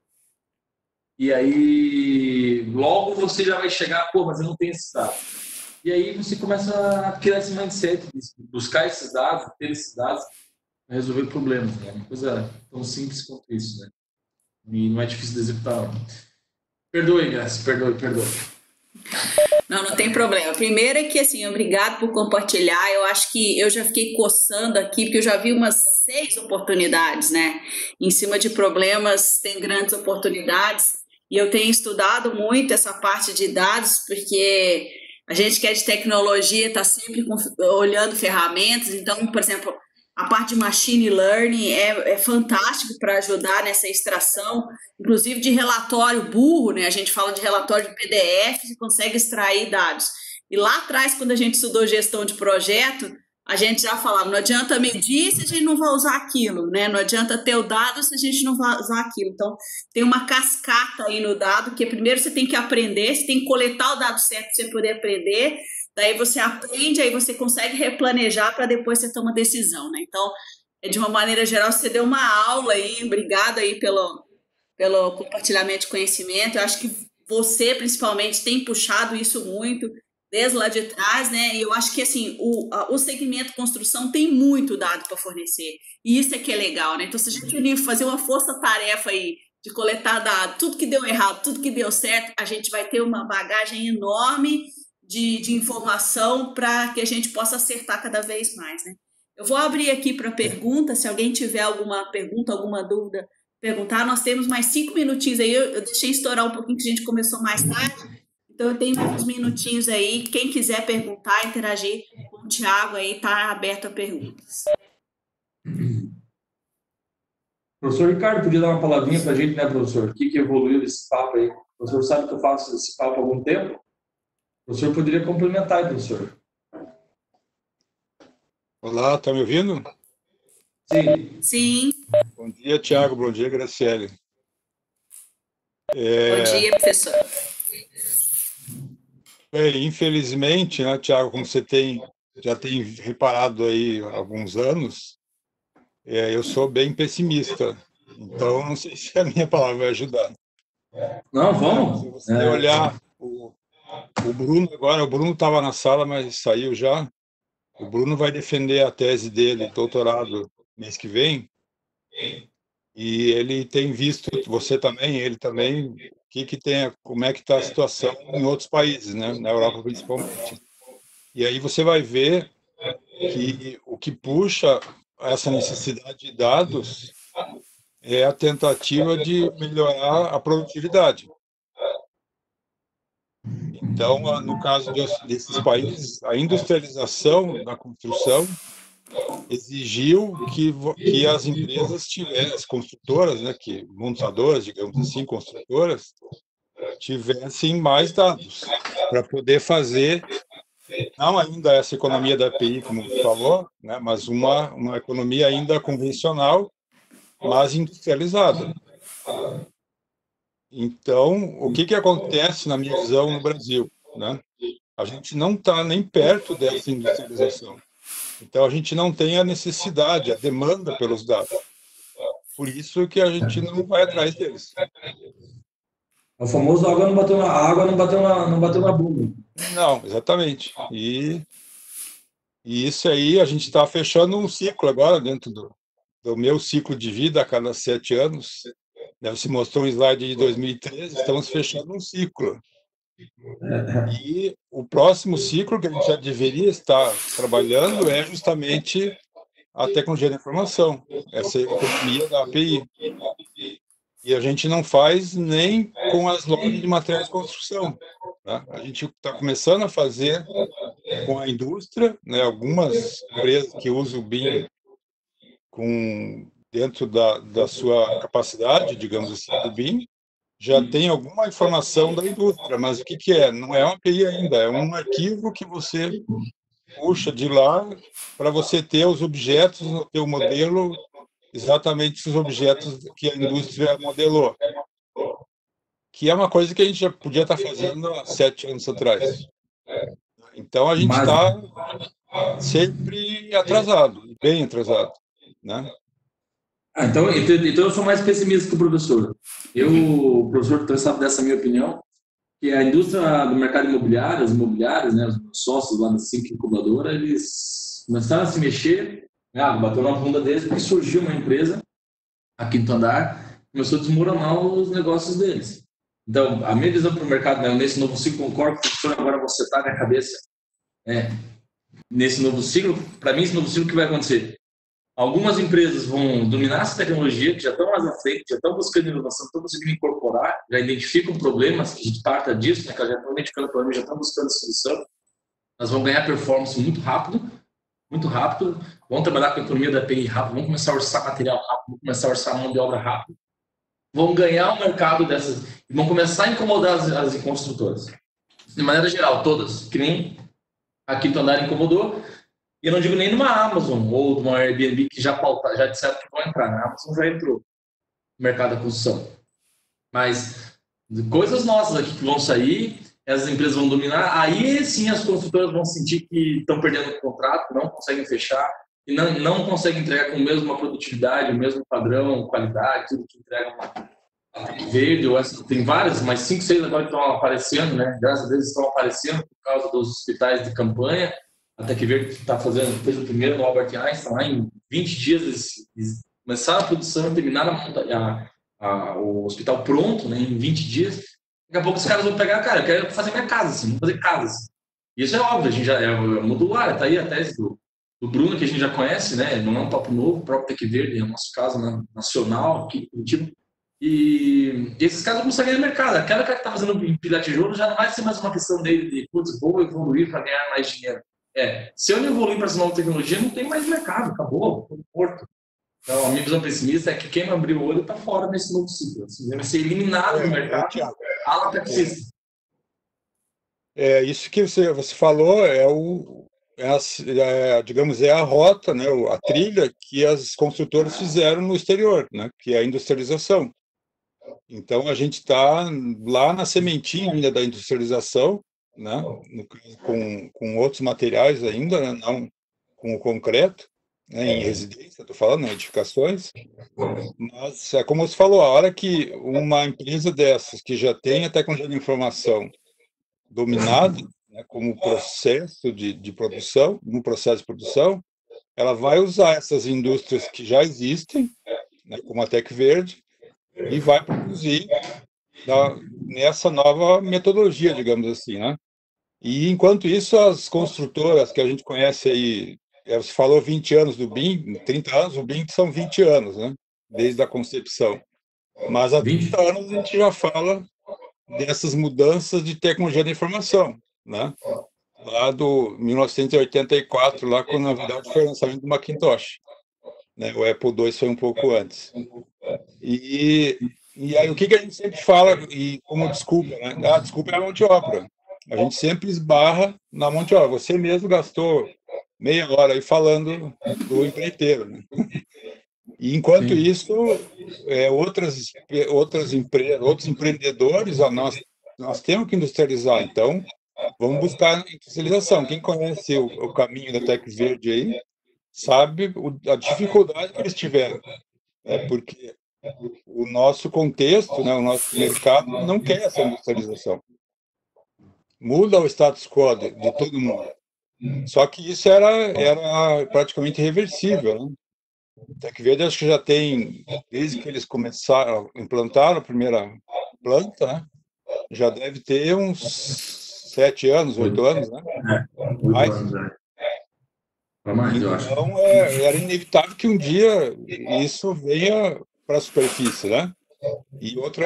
E aí, logo você já vai chegar, mas eu não tenho esses dados. E aí você começa a criar esse mindset, buscar esses dados, ter esses dados para resolver problemas. Né? Uma coisa tão simples quanto isso. Né? E não é difícil de executar. Não. Perdoe, Graça, perdoe. Não tem problema. Primeiro é que, assim, obrigado por compartilhar. Eu acho que eu já fiquei coçando aqui, porque eu já vi umas 6 oportunidades, né? Em cima de problemas, tem grandes oportunidades. E eu tenho estudado muito essa parte de dados, porque a gente que é de tecnologia está sempre olhando ferramentas. Então, por exemplo, a parte de machine learning é fantástico para ajudar nessa extração, inclusive de relatório burro, né? A gente fala de relatório de PDF, você consegue extrair dados. E lá atrás, quando a gente estudou gestão de projeto, a gente já falava, não adianta medir se a gente não vai usar aquilo, né? Não adianta ter o dado se a gente não vai usar aquilo. Então, tem uma cascata aí no dado, que primeiro você tem que aprender, você tem que coletar o dado certo para você poder aprender, daí você aprende, aí você consegue replanejar para depois você tomar decisão, né? Então, de uma maneira geral, você deu uma aula aí, obrigado aí pelo compartilhamento de conhecimento. Eu acho que você, principalmente, tem puxado isso muito, desde lá de trás, né? E eu acho que, assim, o segmento construção tem muito dado para fornecer. E isso é que é legal, né? Então, se a gente unir, fazer uma força-tarefa aí de coletar dados, tudo que deu errado, tudo que deu certo, a gente vai ter uma bagagem enorme de informação para que a gente possa acertar cada vez mais, né? Eu vou abrir aqui para pergunta, se alguém tiver alguma pergunta, alguma dúvida, perguntar. Nós temos mais 5 minutinhos aí, eu deixei estourar um pouquinho, que a gente começou mais tarde, então eu tenho mais uns minutinhos aí. Quem quiser perguntar, interagir com o Thiago aí, está aberto a perguntas. Professor Ricardo, podia dar uma palavrinha para a gente, né, professor? O que evoluiu desse papo aí? O professor sabe que eu faço esse papo há algum tempo? O professor poderia complementar aí, professor. Olá, tá me ouvindo? Sim. Bom dia, Thiago. Bom dia, Graciele. Bom dia, professor. Infelizmente, né, Thiago, como você já tem reparado aí há alguns anos, eu sou bem pessimista. Então, não sei se a minha palavra vai ajudar. Não, vamos. Se você olhar o Bruno agora, o Bruno estava na sala, mas saiu já. O Bruno vai defender a tese dele, doutorado, mês que vem. E ele tem visto, você também, ele também, como é que está a situação em outros países, né? Na Europa principalmente. E aí você vai ver que o que puxa essa necessidade de dados é a tentativa de melhorar a produtividade. Então, no caso desses países, a industrialização da construção exigiu que as empresas tivessem, as construtoras, né, montadoras, digamos assim, construtoras, tivessem mais dados para poder fazer, não ainda essa economia da API, como você falou, né, mas uma economia ainda convencional, mas industrializada. Então, o que acontece, na minha visão, no Brasil, né? A gente não está nem perto dessa industrialização. Então, a gente não tem a necessidade, a demanda pelos dados. Por isso que a gente não vai atrás deles. O famoso água não bateu na bunda. Não, exatamente. E isso aí, a gente está fechando um ciclo agora, dentro do meu ciclo de vida, a cada 7 anos. Se mostrou um slide de 2013, estamos fechando um ciclo. E o próximo ciclo que a gente já deveria estar trabalhando é justamente a tecnologia da informação, essa economia da API. E a gente não faz nem com as lojas de materiais de construção. Tá? A gente está começando a fazer com a indústria, né, algumas empresas que usam o BIM dentro da sua capacidade, digamos assim, do BIM, já tem alguma informação da indústria, mas o que é? Não é uma API ainda, é um arquivo que você puxa de lá para você ter os objetos no teu modelo, exatamente os objetos que a indústria modelou, que é uma coisa que a gente já podia estar fazendo há 7 anos atrás. Então, a gente está sempre atrasado, bem atrasado, né? Então eu sou mais pessimista que o professor. O professor sabe dessa minha opinião, que a indústria do mercado imobiliário, as imobiliárias, né, os sócios lá da Cinco Incubadora, eles começaram a se mexer, bateu na bunda deles, porque surgiu uma empresa, a Quinto Andar, começou a desmoronar os negócios deles. Então, a minha visão para o mercado, né, nesse novo ciclo, concordo com o professor, agora você está na cabeça, nesse novo ciclo, para mim, esse novo ciclo, o que vai acontecer? Algumas empresas vão dominar essa tecnologia, que já estão mais à frente, já estão buscando inovação, estão conseguindo incorporar, já identificam problemas, que a gente parta disso, né, que já estão identificando problemas, já estão buscando solução. Elas vão ganhar performance muito rápido, vão trabalhar com a economia da API rápido, vão começar a orçar material rápido, vão começar a orçar mão de obra rápido, vão ganhar o mercado dessas, e vão começar a incomodar as construtoras. De maneira geral, todas, que nem a Quinto Andar incomodou. E eu não digo nem numa Amazon ou numa Airbnb que já disseram que vão entrar. A Amazon já entrou no mercado da construção. Mas coisas nossas aqui que vão sair, essas empresas vão dominar, aí sim as construtoras vão sentir que estão perdendo o contrato, não conseguem fechar, e não conseguem entregar com a mesma produtividade, o mesmo padrão, qualidade, tudo que entregam a Verde, tem várias, mas 5, 6 agora que estão aparecendo, né? Graças a Deus estão aparecendo por causa dos hospitais de campanha. A TecVerde fez o primeiro no Albert Einstein, lá em 20 dias eles começaram a produção, terminaram o hospital pronto, né, em 20 dias. Daqui a pouco os caras vão pegar, cara, eu quero fazer minha casa, assim, vou fazer casas. E isso é óbvio, a gente já é modular, tá aí a tese do Bruno, que a gente já conhece, né, não é um papo novo, o próprio TecVerde, é o nosso caso, né, nacional, aqui em Curitiba. E esses caras vão conseguir no mercado. Aquela cara que está fazendo empilhar tijolo já não vai ser mais uma questão dele de, putz, vou evoluir para ganhar mais dinheiro. Se eu não evoluir para essa nova tecnologia, não tem mais mercado, acabou, estou no porto. Então, a minha visão pessimista é que quem não abrir o olho está fora desse novo ciclo. Assim, deve ser eliminado do mercado a la taxista. Isso que você falou digamos, é a rota, né, a trilha que as construtoras fizeram no exterior, né, que é a industrialização. Então, a gente está lá na sementinha ainda da industrialização, né, com outros materiais ainda, né, não com o concreto, né, em residência, estou falando, em edificações, mas é como você falou, a hora que uma empresa dessas, que já tem a tecnologia de informação dominada, né, como processo de produção, no processo de produção, ela vai usar essas indústrias que já existem, né, como a TecVerde, e vai produzir nessa nova metodologia, digamos assim, né? E, enquanto isso, as construtoras que a gente conhece aí, você falou 20 anos do BIM, 30 anos, o BIM são 20 anos, né? Desde a concepção. Mas há 30 anos a gente já fala dessas mudanças de tecnologia da informação, né? Lá do 1984, lá quando, na verdade, foi o lançamento do Macintosh. Né? O Apple II foi um pouco antes. E aí, o que a gente sempre fala, e como desculpa, né? A desculpa é a mão de obra. A gente sempre esbarra na mão de obra. Você mesmo gastou meia hora aí falando do empreiteiro, né? E, enquanto isso, outras empresas, outros empreendedores, nós temos que industrializar. Então, vamos buscar a industrialização. Quem conhece o caminho da Tec Verde aí, sabe a dificuldade que eles tiveram, porque o nosso contexto, né, o nosso mercado não quer essa industrialização. Muda o status quo de todo mundo. Só que isso era praticamente irreversível, né? Tec Verde acho que já tem, desde que eles começaram, implantaram a primeira planta, né? Já deve ter uns 7 anos, 8 anos, né? 8 anos, Para mais, eu acho. Então, era inevitável que um dia isso venha para a superfície, né?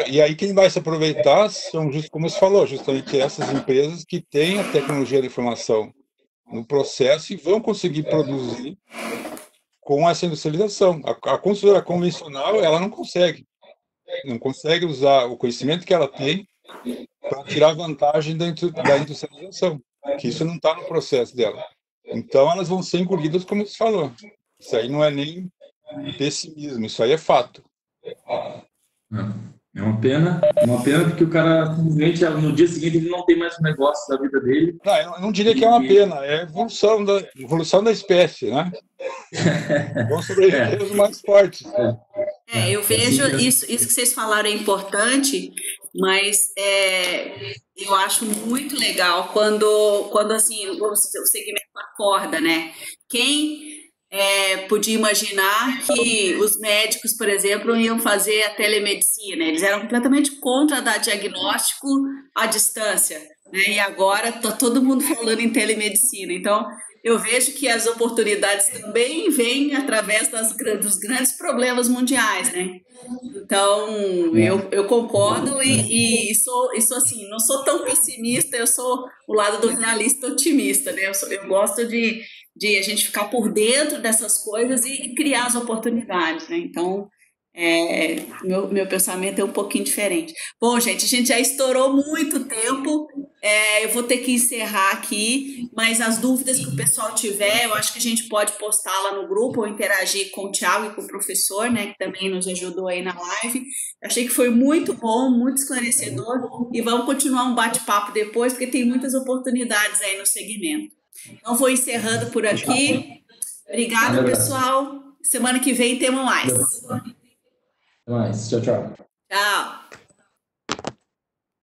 E aí quem vai se aproveitar são, como você falou, justamente essas empresas que têm a tecnologia da informação no processo e vão conseguir produzir com essa industrialização. A construtora convencional, ela não consegue usar o conhecimento que ela tem para tirar vantagem da industrialização, que isso não está no processo dela. Então, elas vão ser engolidas, como você falou. Isso aí não é nem pessimismo, isso aí é fato. É uma pena porque o cara simplesmente no dia seguinte ele não tem mais o negócio da vida dele. Não, eu não diria que é uma pena, é a evolução da espécie, né? Vão sobreviver os mais fortes. Eu vejo isso que vocês falaram é importante, mas eu acho muito legal quando assim, o segmento acorda, né? Quem podia imaginar que os médicos, por exemplo, iam fazer a telemedicina? Eles eram completamente contra dar diagnóstico à distância, né? E agora está todo mundo falando em telemedicina. Então, eu vejo que as oportunidades também vêm através dos grandes problemas mundiais, né? Então, eu concordo e sou assim, não sou tão pessimista, eu sou o lado do realista otimista, né? Eu gosto de a gente ficar por dentro dessas coisas e criar as oportunidades, né? Então, meu pensamento é um pouquinho diferente. Bom, gente, a gente já estourou muito tempo, eu vou ter que encerrar aqui, mas as dúvidas que o pessoal tiver, eu acho que a gente pode postar lá no grupo ou interagir com o Thiago e com o professor, né, que também nos ajudou aí na live. Achei que foi muito bom, muito esclarecedor e vamos continuar um bate-papo depois, porque tem muitas oportunidades aí no segmento. Então, vou encerrando por aqui. Obrigada, pessoal. Semana que vem temos mais. Até mais. Tchau, tchau. Tchau.